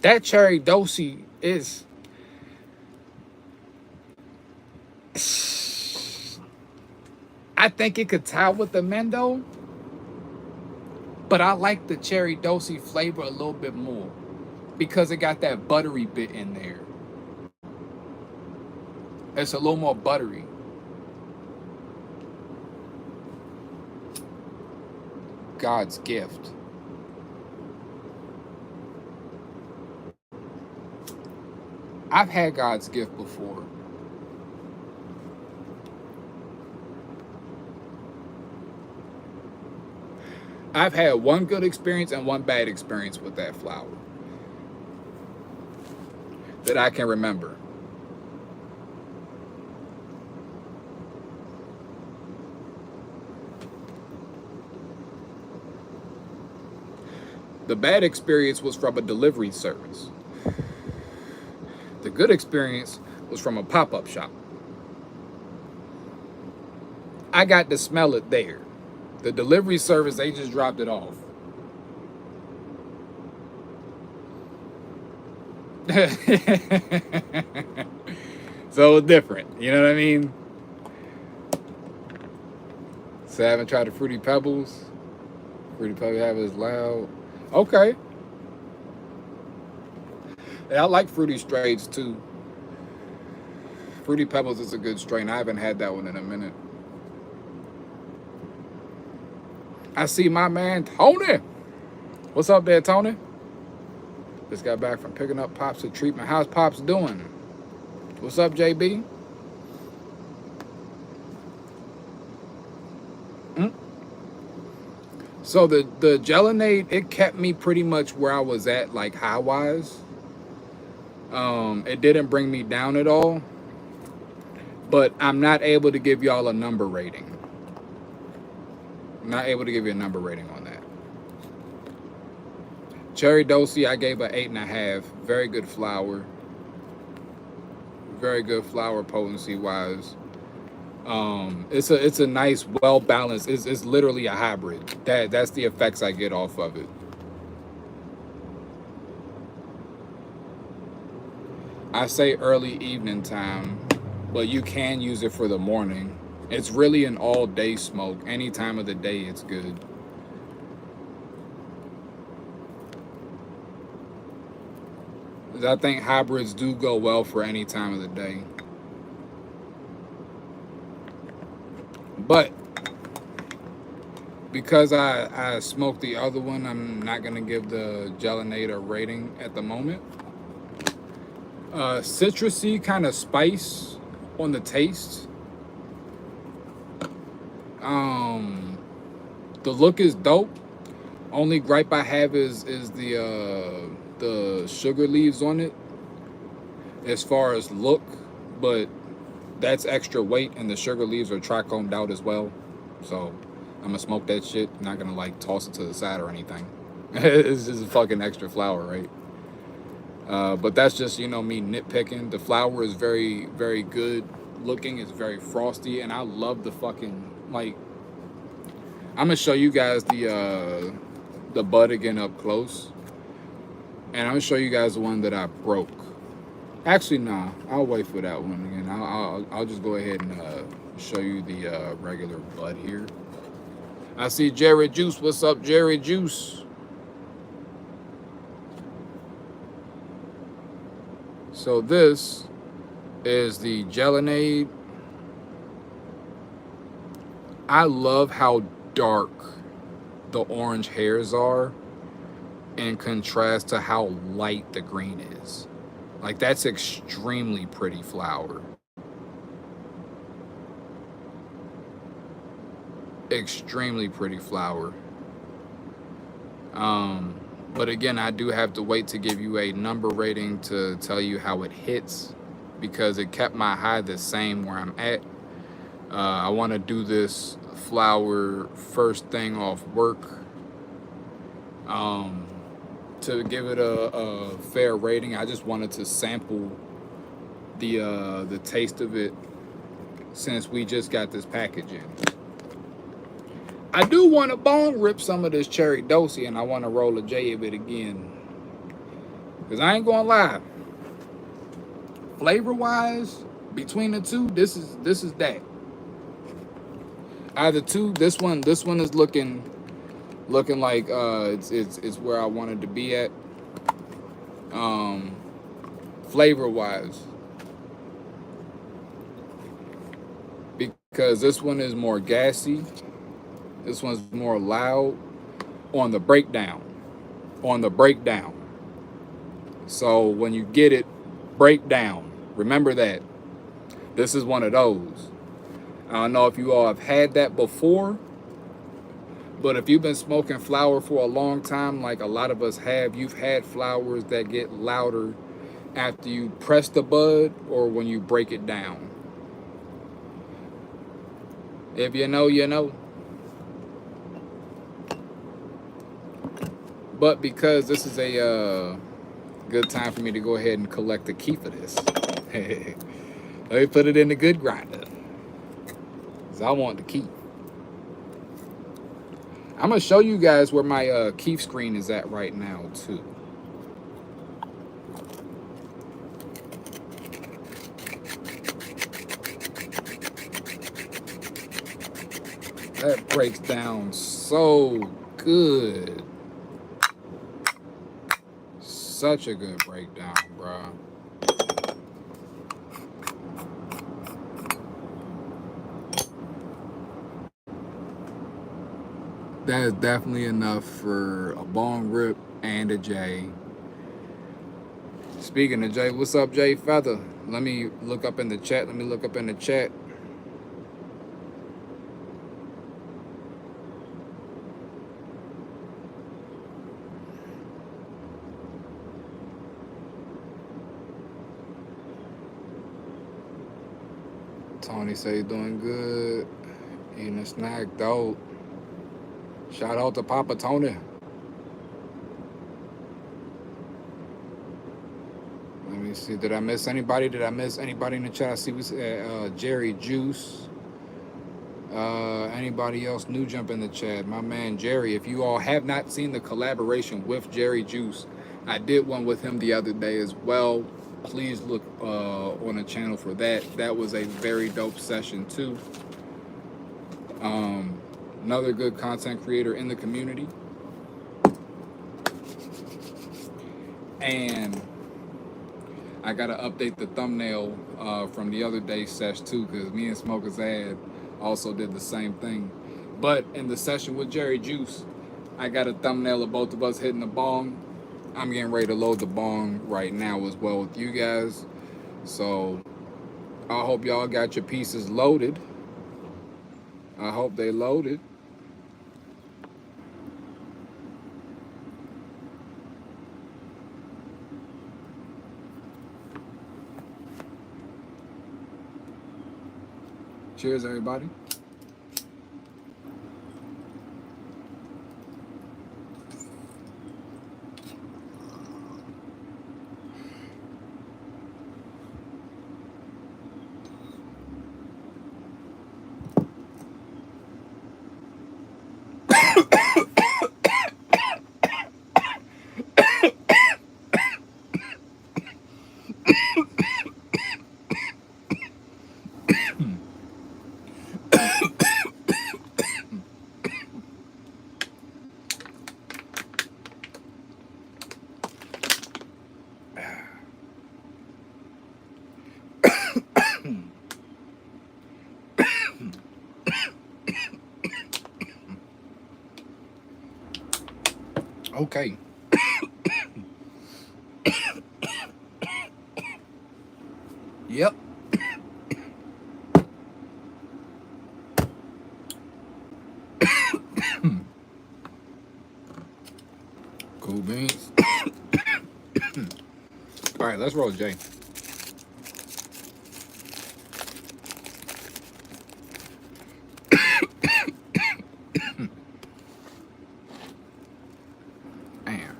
that cherry dosi is. I think it could tie with the Mendo, but I like the cherry dosi flavor a little bit more because it got that buttery bit in there. It's a little more buttery. God's gift. I've had God's gift before. I've had one good experience and one bad experience with that flower that I can remember. The bad experience was from a delivery service. The good experience was from a pop-up shop. I got to smell it there. The delivery service, they just dropped it off. So it's different, you know what I mean? So I haven't tried the Fruity Pebbles. Fruity Pebbles have is loud. Okay. Yeah, I like Fruity Straights too. Fruity Pebbles is a good strain. I haven't had that one in a minute. I see my man Tony. What's up there, Tony? Just got back from picking up Pops at treatment. How's Pops doing? What's up, JB? So the Gelinade, it kept me pretty much where I was at, like high wise. It didn't bring me down at all. But I'm not able to give y'all a number rating. I'm not able to give you a number rating on that. Cherry Dosi, I gave an 8.5. Very good flower. Very good flower potency wise. It's a nice, well balanced. It's literally a hybrid. That's the effects I get off of it. I say early evening time, but you can use it for the morning. It's really an all day smoke. Any time of the day, it's good. I think hybrids do go well for any time of the day. But because I smoked the other one, I'm not going to give the Gelinade a rating at the moment. Citrusy kind of spice on the taste. The look is dope. Only gripe I have is the sugar leaves on it as far as look, but that's extra weight and the sugar leaves are trichomed out as well. So I'm gonna smoke that shit. Not gonna like toss it to the side or anything. It's just a fucking extra flower, right? But that's just, me nitpicking. The flower is very, very good looking. It's very frosty, and I love the fucking, like, I'm gonna show you guys the the bud again up close. And I'm gonna show you guys the one that I broke. Actually, nah, I'll wait for that one again. I'll just go ahead and show you the regular bud here. I see Jerry Juice. What's up, Jerry Juice? So this is the Gelinade. I love how dark the orange hairs are in contrast to how light the green is. Like, that's extremely pretty flower. Extremely pretty flower. But again, I do have to wait to give you a number rating to tell you how it hits, because it kept my high the same where I'm at. I want to do this flower first thing off work. To give it a fair rating, I just wanted to sample the taste of it since we just got this package in. I do want to bone rip some of this cherry dosi, and I want to roll a J of it again. Because I ain't going to lie. Flavor-wise, between the two, this is that. Either two, this one is looking like it's where I wanted to be at. Flavor-wise. Because this one is more gassy. This one's more loud on the breakdown. So when you get it, break down. Remember that. This is one of those. I don't know if you all have had that before, but if you've been smoking flower for a long time, like a lot of us have, you've had flowers that get louder after you press the bud or when you break it down. If you know, you know. But because this is a good time for me to go ahead and collect the key for this, let me put it in the good grinder, because I want the key. I'm going to show you guys where my keef screen is at right now, too. That breaks down so good. Such a good breakdown, bro. That is definitely enough for a bong rip and a J. Speaking of J, what's up, J Feather? Let me look up in the chat. Tony say he's doing good. Eating a snack, dope. Shout out to Papa Tony. Let me see. Did I miss anybody? in the chat? I see we said Jerry Juice. Anybody else new jump in the chat? My man Jerry. If you all have not seen the collaboration with Jerry Juice, I did one with him the other day as well. Please look on the channel for that. That was a very dope session too. Another good content creator in the community. And I gotta update the thumbnail from the other day's sesh too, because me and Smoker's Ad also did the same thing. But in the session with Jerry Juice, I got a thumbnail of both of us hitting the bong. I'm getting ready to load the bong right now as well with you guys. So I hope y'all got your pieces loaded. I hope they loaded. Cheers, everybody. Okay. Yep. Cool beans. All right, let's roll, Jay. Damn.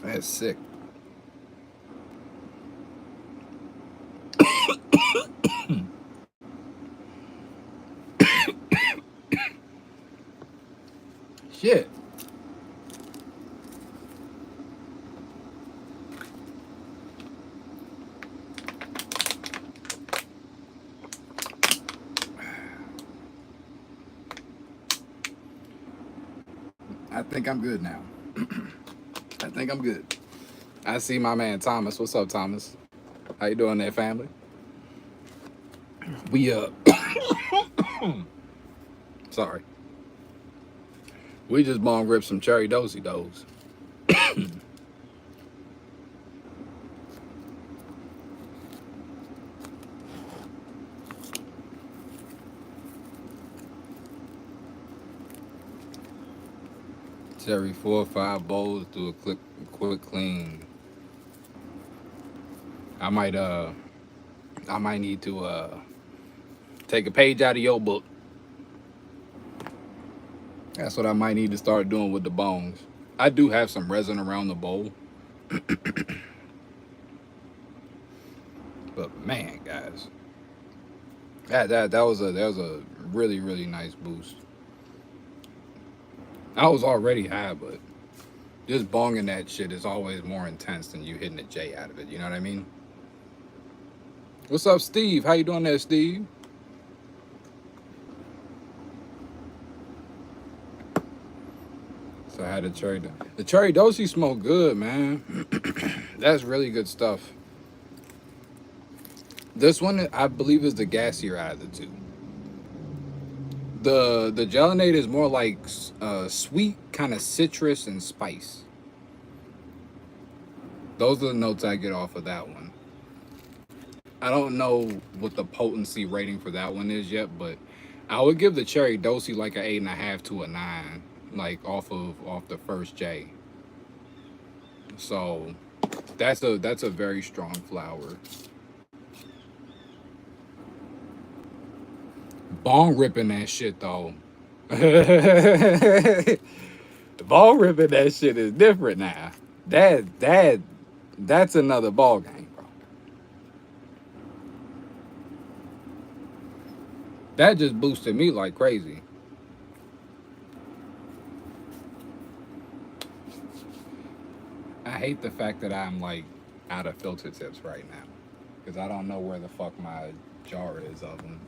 That's sick. Shit. I think I'm good now. I think I'm good. I see my man Thomas. What's up, Thomas? How you doing there, family? We sorry. We just bong ripped some cherry dosey dos. Cherry 4 or 5 bowls, do a quick clean. I might need to take a page out of your book. That's what I might need to start doing with the bongs. I do have some resin around the bowl. But man, guys. That was a really nice boost. I was already high, but just bonging that shit is always more intense than you hitting a J out of it. You know what I mean? What's up, Steve? How you doing there, Steve? So I had the cherry dosey smoke good, man. That's really good stuff. This one, I believe, is the gassier out of the two. The Gelinade is more like sweet, kind of citrus and spice. Those are the notes I get off of that one. I don't know what the potency rating for that one is yet, but I would give the cherry dosey like an 8.5 to a 9, like off the first J. So that's a very strong flower. Bong ripping that shit though. The ball ripping that shit is different now. That's another ball game, bro. That just boosted me like crazy. I hate the fact that I'm like out of filter tips right now because I don't know where the fuck my jar is of them.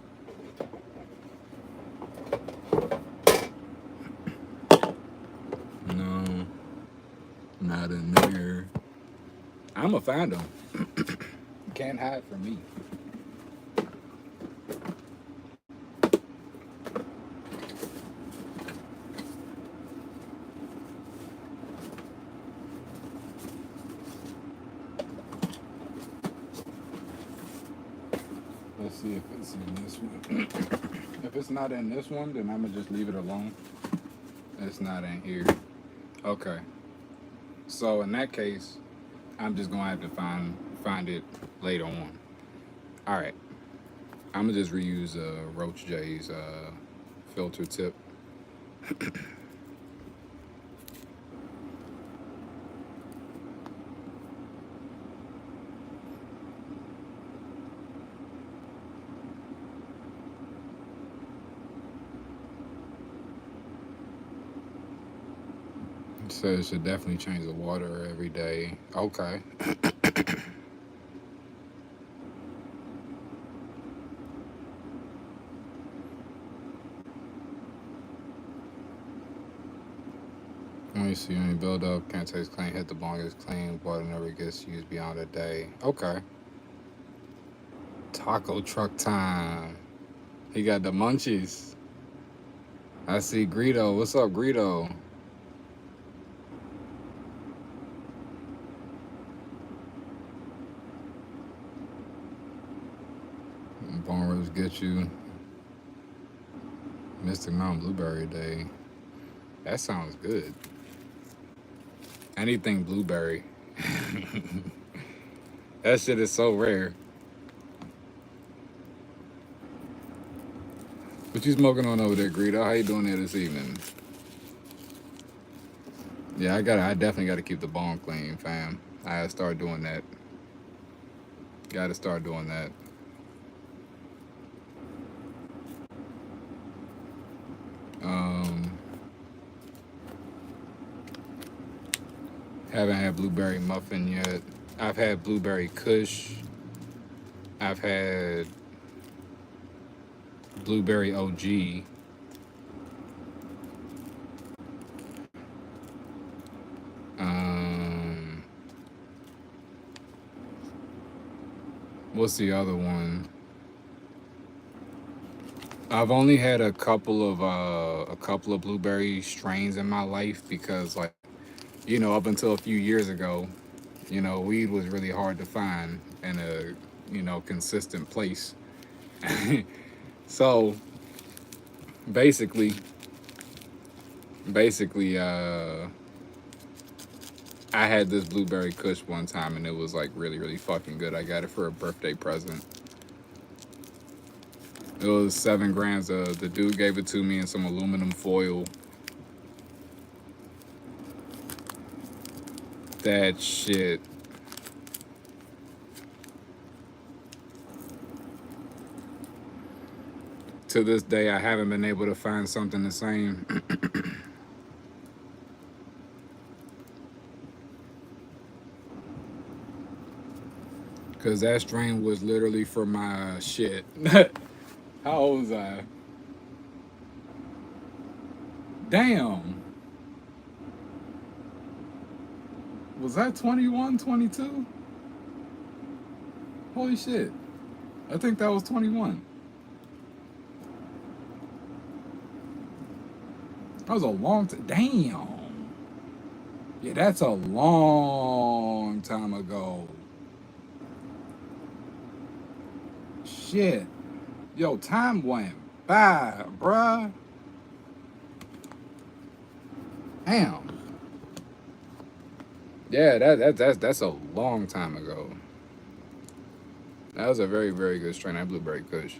No, not in there. I'ma find them. Can't hide from me. Let's see if it's in this one. If it's not in this one, then I'm gonna just leave it alone. It's not in here. Okay. So in that case, I'm just gonna have to find it later on. All right. I'm gonna just reuse Roach J's filter tip. said it should definitely change the water every day. Okay. Let me see. When you build up, can't taste clean, hit the bong, it's clean, water never gets used beyond a day. Okay. Taco truck time. He got the munchies. I see Greedo. What's up, Greedo? Bone ribs get you. Mystic Mountain Blueberry Day. That sounds good. Anything blueberry. That shit is so rare. What you smoking on over there, Greedo? How you doing there this evening? Yeah, I definitely gotta keep the bone clean, fam. I gotta start doing that. Gotta start doing that. Um, haven't had blueberry muffin yet. I've had blueberry kush. I've had blueberry OG. Um, what's the other one? I've only had a couple of blueberry strains in my life because, like, up until a few years ago, weed was really hard to find in a consistent place. So basically, I had this blueberry kush one time and it was like really, really fucking good. I got it for a birthday present. It was 7 grams. The dude gave it to me in some aluminum foil. That shit. To this day, I haven't been able to find something the same. Because that strain was literally for my shit. How old was I? Damn. Was I 21, 22? Holy shit. I think that was 21. That was a long time. Damn. Yeah, that's a long time ago. Shit. Yo, time went by, bruh. Damn. Yeah, that's a long time ago. That was a very, very good strain. That blueberry kush.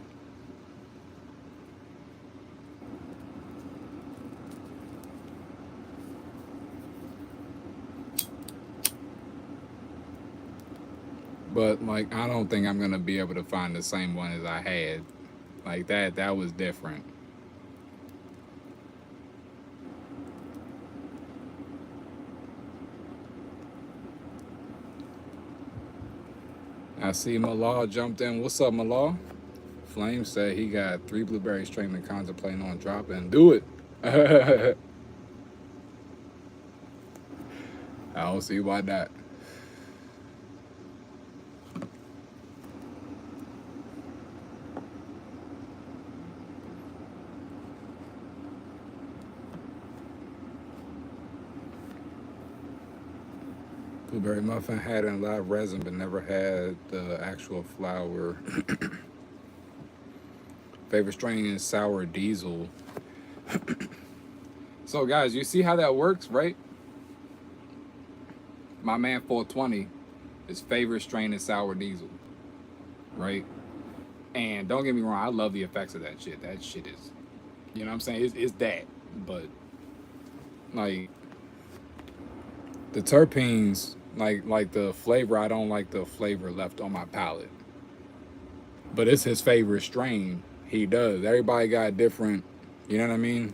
But like, I don't think I'm gonna be able to find the same one as I had. Like that was different. I see Malal jumped in. What's up, Malal? Flame said he got 3 blueberry strain and contemplating on dropping. Do it. I don't see why not. Blueberry muffin had in live resin, but never had the actual flour. Favorite strain is sour diesel. So guys, you see how that works, right? My man 420, his favorite strain is sour diesel, right? And don't get me wrong, I love the effects of that shit. That shit is, you know what I'm saying? It's that, but like the terpenes, like the flavor, I don't like the flavor left on my palate. But it's his favorite strain. He does. Everybody got different, you know what I mean?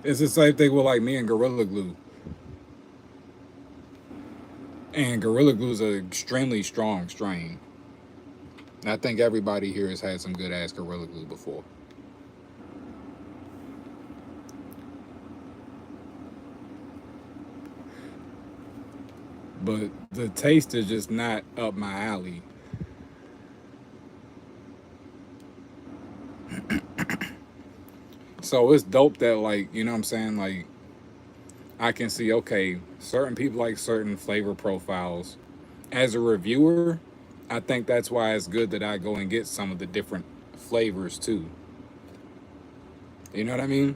It's the same thing with like me and Gorilla Glue. And Gorilla Glue is an extremely strong strain. I think everybody here has had some good ass Gorilla Glue before. But the taste is just not up my alley. So it's dope that, like, you know what I'm saying? Like, I can see, okay, certain people like certain flavor profiles. As a reviewer, I think that's why it's good that I go and get some of the different flavors too. You know what I mean?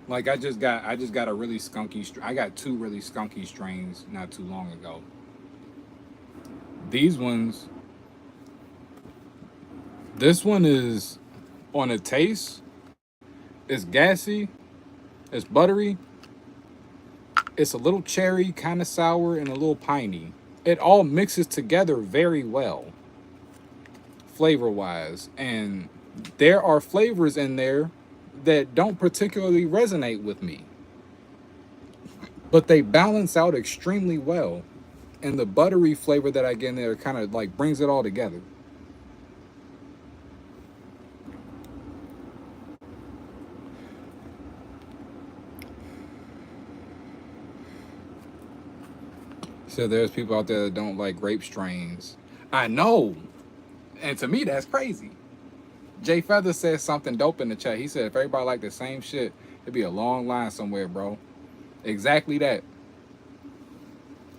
Like I just got a really skunky. I got two really skunky strains not too long ago. These ones, this one is on a taste. It's gassy. It's buttery. It's a little cherry, kind of sour, and a little piney. It all mixes together very well, flavor wise. And there are flavors in there that don't particularly resonate with me, but they balance out extremely well. And the buttery flavor that I get in there kind of like brings it all together. So there's people out there that don't like grape strains. I know. And to me, that's crazy. Jay Feather said something dope in the chat. He said if everybody liked the same shit, it'd be a long line somewhere, bro. Exactly that.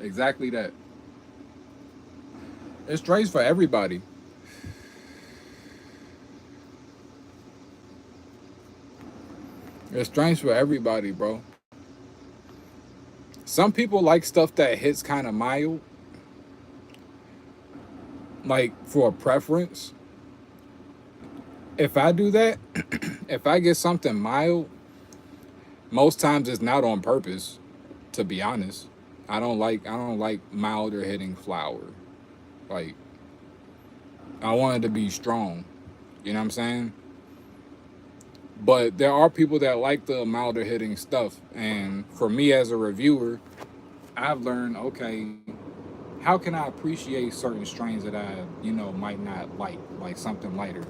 Exactly that. It's strains for everybody. It's strains for everybody, bro. Some people like stuff that hits kind of mild, like for a preference. If I do that, if I get something mild, most times it's not on purpose, to be honest. I don't like milder hitting flour. Like I want it to be strong. You know what I'm saying? But there are people that like the milder hitting stuff. And for me as a reviewer, I've learned, okay, how can I appreciate certain strains that I might not like something lighter?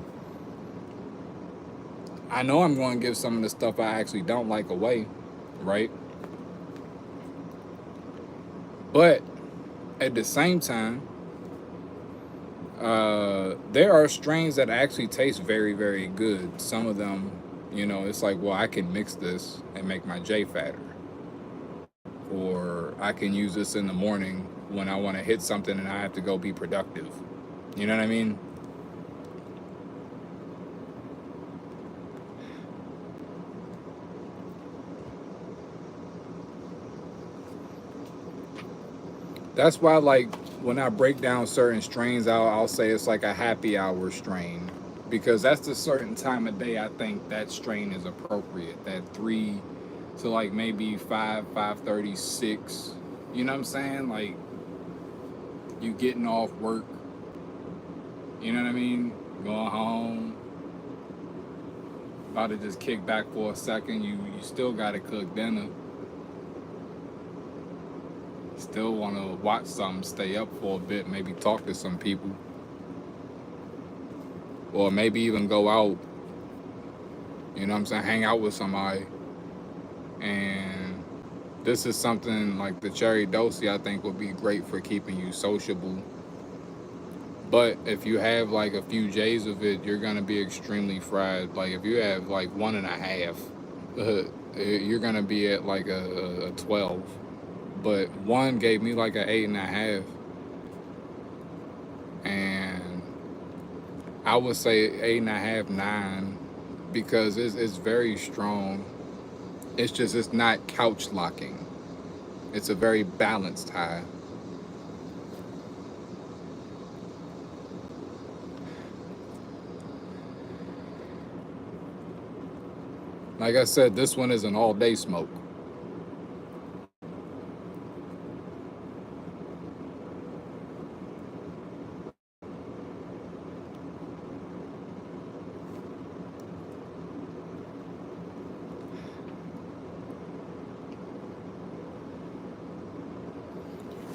I know I'm going to give some of the stuff I actually don't like away, right? But at the same time, there are strains that actually taste very, very good. Some of them, it's like, well, I can mix this and make my J fatter. Or I can use this in the morning when I want to hit something and I have to go be productive. You know what I mean? That's why, like, when I break down certain strains, I'll say it's like a happy hour strain because that's the certain time of day I think that strain is appropriate. That 3 to like maybe 5:30, 6. You know what I'm saying? Like you getting off work. You know what I mean? Going home, about to just kick back for a second. You still gotta cook dinner. Still want to watch something, stay up for a bit, maybe talk to some people, or maybe even go out. You know what I'm saying? Hang out with somebody. And this is something like the cherry dosi, I think would be great for keeping you sociable. But if you have like a few J's of it, you're gonna be extremely fried. Like if you have like 1.5, you're gonna be at like a 12. But one gave me like an 8.5, and I would say 8.5, 9, because it's very strong. It's not couch locking. It's a very balanced high. Like I said, this one is an all day smoke.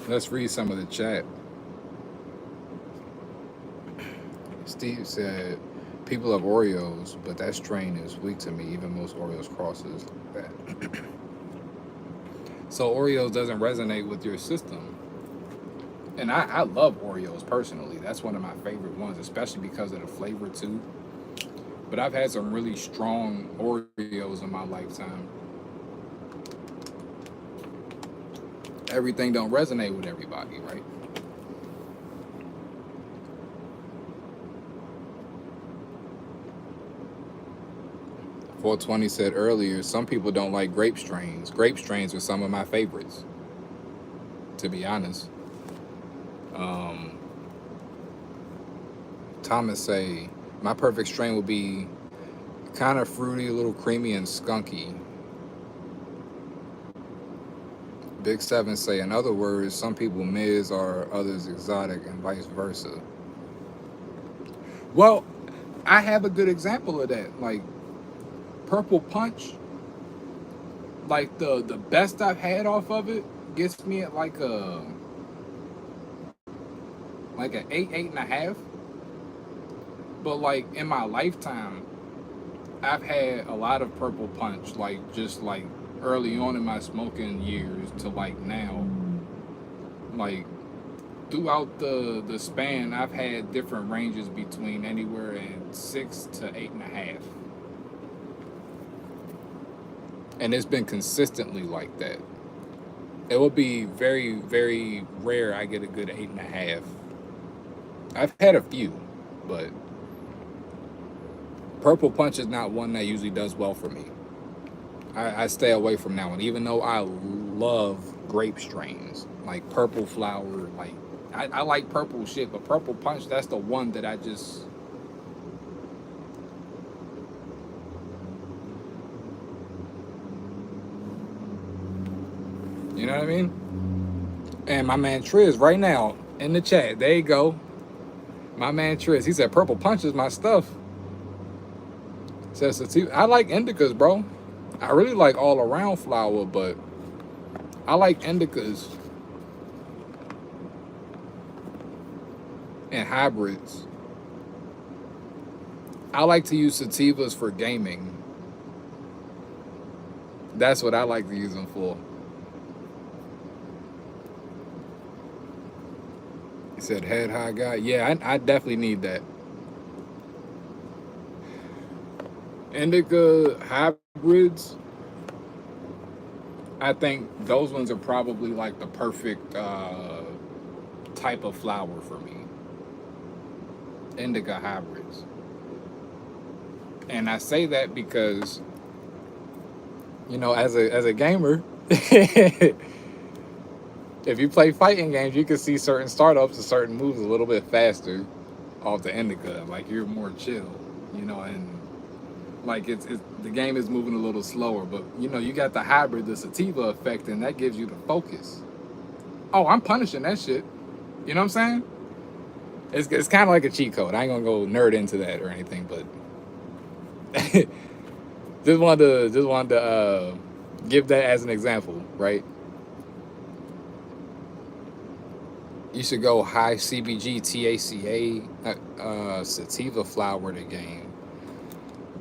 Let's read some of the chat. Steve said, "People love Oreos, but that strain is weak to me. Even most Oreos crosses that." So Oreos doesn't resonate with your system. And I love Oreos personally. That's one of my favorite ones, especially because of the flavor too. But I've had some really strong Oreos in my lifetime. Everything don't resonate with everybody, right? 420 said earlier, some people don't like grape strains. Grape strains are some of my favorites, to be honest. Um, Thomas say, my perfect strain would be kind of fruity, a little creamy and skunky. Big Seven say, in other words, some people Miz are others exotic and vice versa. Well, I have a good example of that. Like Purple Punch, like the best I've had off of it gets me at like an 8.5. But like in my lifetime, I've had a lot of Purple Punch, like just like early on in my smoking years to like now. Like throughout the span, I've had different ranges between anywhere in 6 to 8.5, and it's been consistently like that. It will be very very rare I get a good 8.5. I've had a few, but Purple Punch is not one that usually does well for me. I stay away from that one, even though I love grape strains like Purple Flower. Like I like purple shit, but Purple Punch, that's the one that I just. You know what I mean? And my man Triz right now in the chat. There you go. My man Triz. He said Purple Punch is my stuff. Says I like indicas, bro. I really like all around flower, but I like indicas and hybrids. I like to use sativas for gaming. That's what I like to use them for. He said head high guy. Yeah, I definitely need that. Indica hybrids, I think those ones are probably like the perfect type of flower for me. Indica hybrids. And I say that because, you know, as a gamer, if you play fighting games, you can see certain startups and certain moves a little bit faster off the indica. Like you're more chill, you know, and like it's the game is moving a little slower. But you know, you got the hybrid, the sativa effect, and that gives you the focus. Oh, I'm punishing that shit. You know what I'm saying? It's kind of like a cheat code. I ain't gonna go nerd into that or anything, but just wanted to give that as an example, right? You should go high CBG THCA sativa flower to game.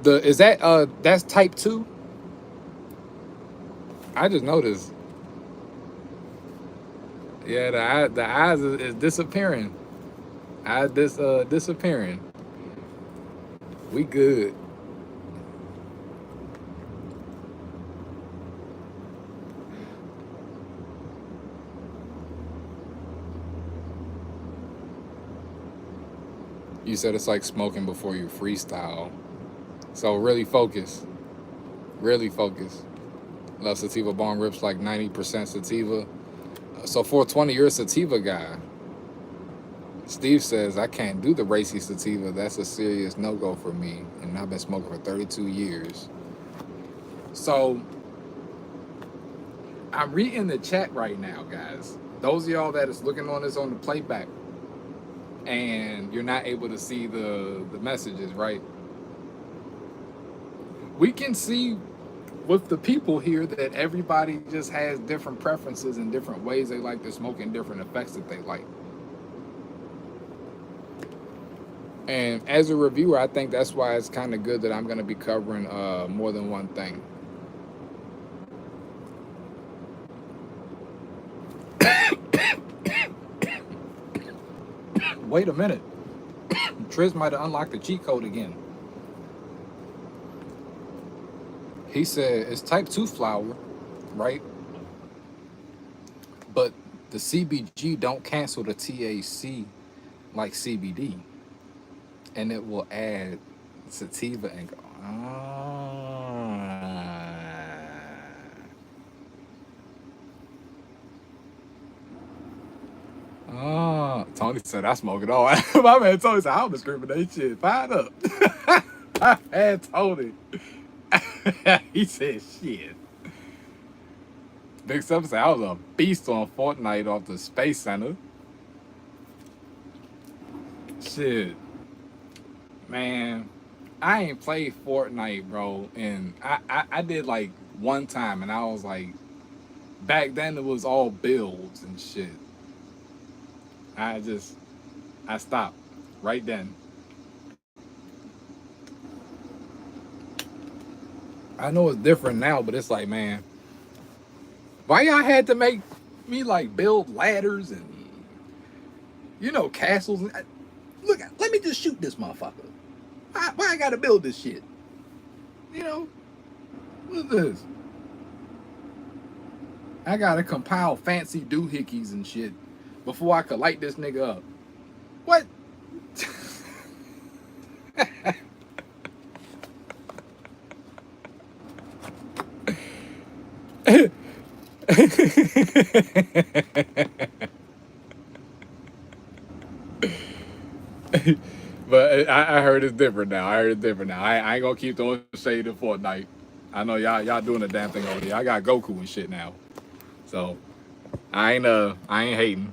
Is that that's type 2? I just noticed. Yeah, the eyes is disappearing. Eyes disappearing. We good. You said it's like smoking before you freestyle. So really focus. Really focus. Love sativa bong rips like 90% sativa. So 420, you're a sativa guy. Steve says, I can't do the racy sativa. That's a serious no-go for me. And I've been smoking for 32 years. So I'm reading the chat right now, guys. Those of y'all that is looking on this on the playback and you're not able to see the messages, right? We can see with the people here that everybody just has different preferences and different ways they like to smoke and different effects that they like. And as a reviewer, I think that's why it's kind of good that I'm going to be covering more than one thing. Wait a minute. Triz might have unlocked the cheat code again. He said it's type 2 flower, right? But the CBG don't cancel the THC like CBD. And it will add sativa and go. Oh, Tony said I smoke it all. My man Tony said I'm discriminate shit. Find up. I had Tony. He said shit. Big Stuff said I was a beast on Fortnite off the Space Center. Shit. Man, I ain't played Fortnite, bro. And I did like one time and I was like, back then it was all builds and shit. I stopped right then. I know it's different now, but it's like, man, why y'all had to make me like build ladders and, you know, castles? Look, let me just shoot this motherfucker. Why I gotta build this shit? You know, what's this? I gotta compile fancy doohickeys and shit before I could light this nigga up. What? But I heard it's different now. I ain't gonna keep throwing shade in Fortnite. I know y'all doing the damn thing over there. I got Goku and shit now, so I ain't hating.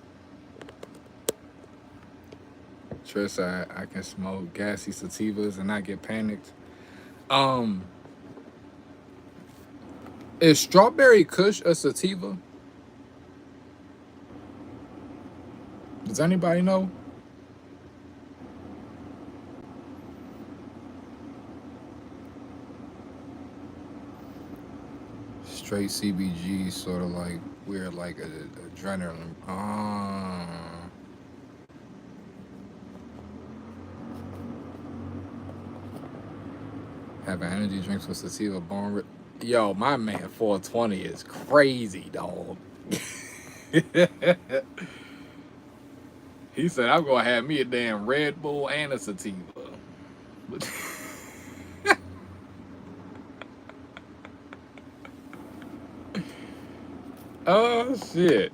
Trish, I can smoke gassy sativas and not get panicked. Is Strawberry Kush a sativa? Does anybody know? Straight CBG, sort of like weird, like adrenaline. Have energy drinks with sativa born. Yo, my man 420 is crazy, dog. He said I'm gonna have me a damn Red Bull and a sativa. Oh shit.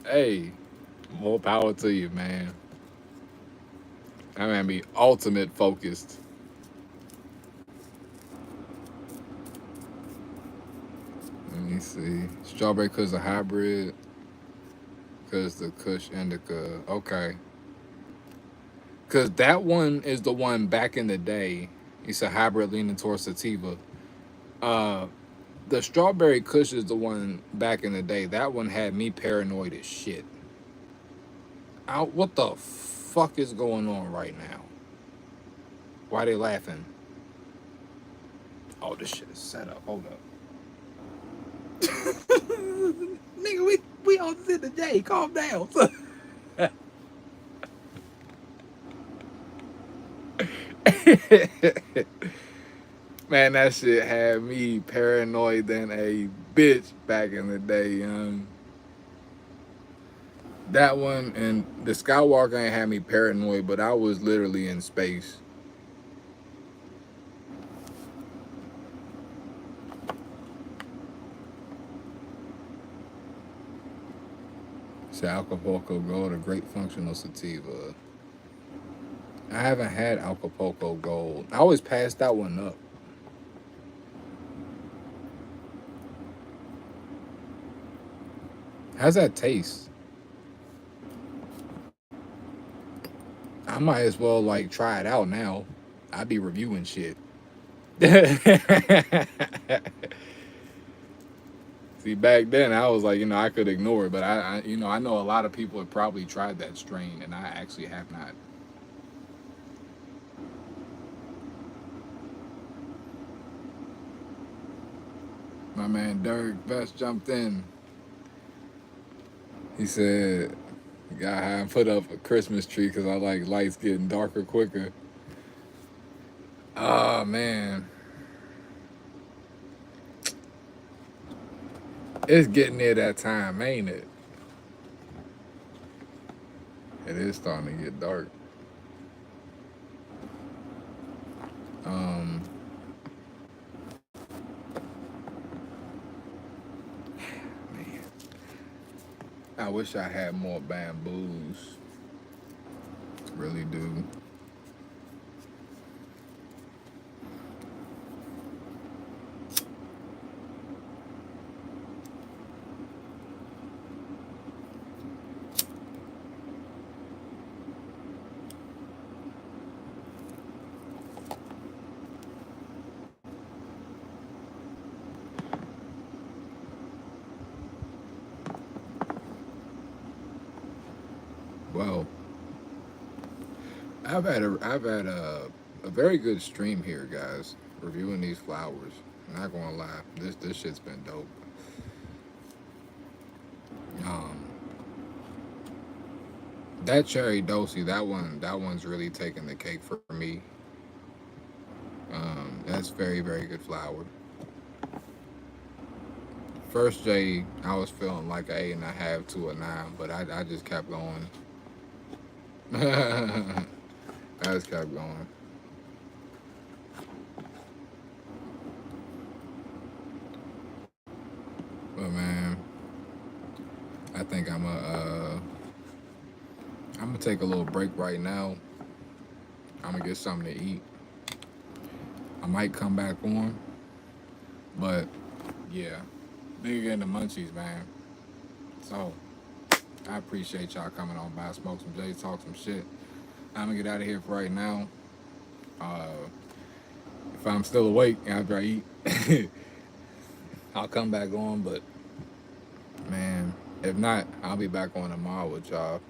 Hey, more power to you, man. That man be ultimate focused. Let me see. Strawberry Kush a hybrid. Cause the Kush Indica. Okay. Cause that one is the one back in the day. It's a hybrid leaning towards sativa. The Strawberry Kush is the one back in the day. That one had me paranoid as shit. What the fuck is going on right now? Why they laughing? Oh, this shit is set up. Hold up. Nigga, we on sit the J. Calm down. Man, that shit had me paranoid than a bitch back in the day, young. That one and the Skywalker ain't had me paranoid, but I was literally in space. It's Acapulco Gold, a great functional sativa. I haven't had Acapulco Gold. I always pass that one up. How's that taste? I might as well like try it out now. I be reviewing shit. See, back then I was like, I could ignore it, but I know a lot of people have probably tried that strain, and I actually have not. My man Derek Best jumped in. He said, "Got high and put up a Christmas tree because I like lights getting darker quicker." Oh man, it's getting near that time, ain't it? It is starting to get dark. Um, Man, I wish I had more bamboos. Really do. Well, I've had a very good stream here, guys. Reviewing these flowers. Not gonna lie, this shit's been dope. Um, that cherry dosey, that one's really taking the cake for me. That's very good flower. First J, I was feeling like an 8.5 to a 9, but I just kept going. I just kept going. But man, I think I'm gonna take a little break right now. I'm gonna get something to eat. I might come back on, but yeah, nigga getting the munchies, man. So I appreciate y'all coming on by, smoke some J's, talk some shit. I'm gonna get out of here for right now. Uh, if I'm still awake after I eat, I'll come back on. But man, if not, I'll be back on tomorrow with y'all.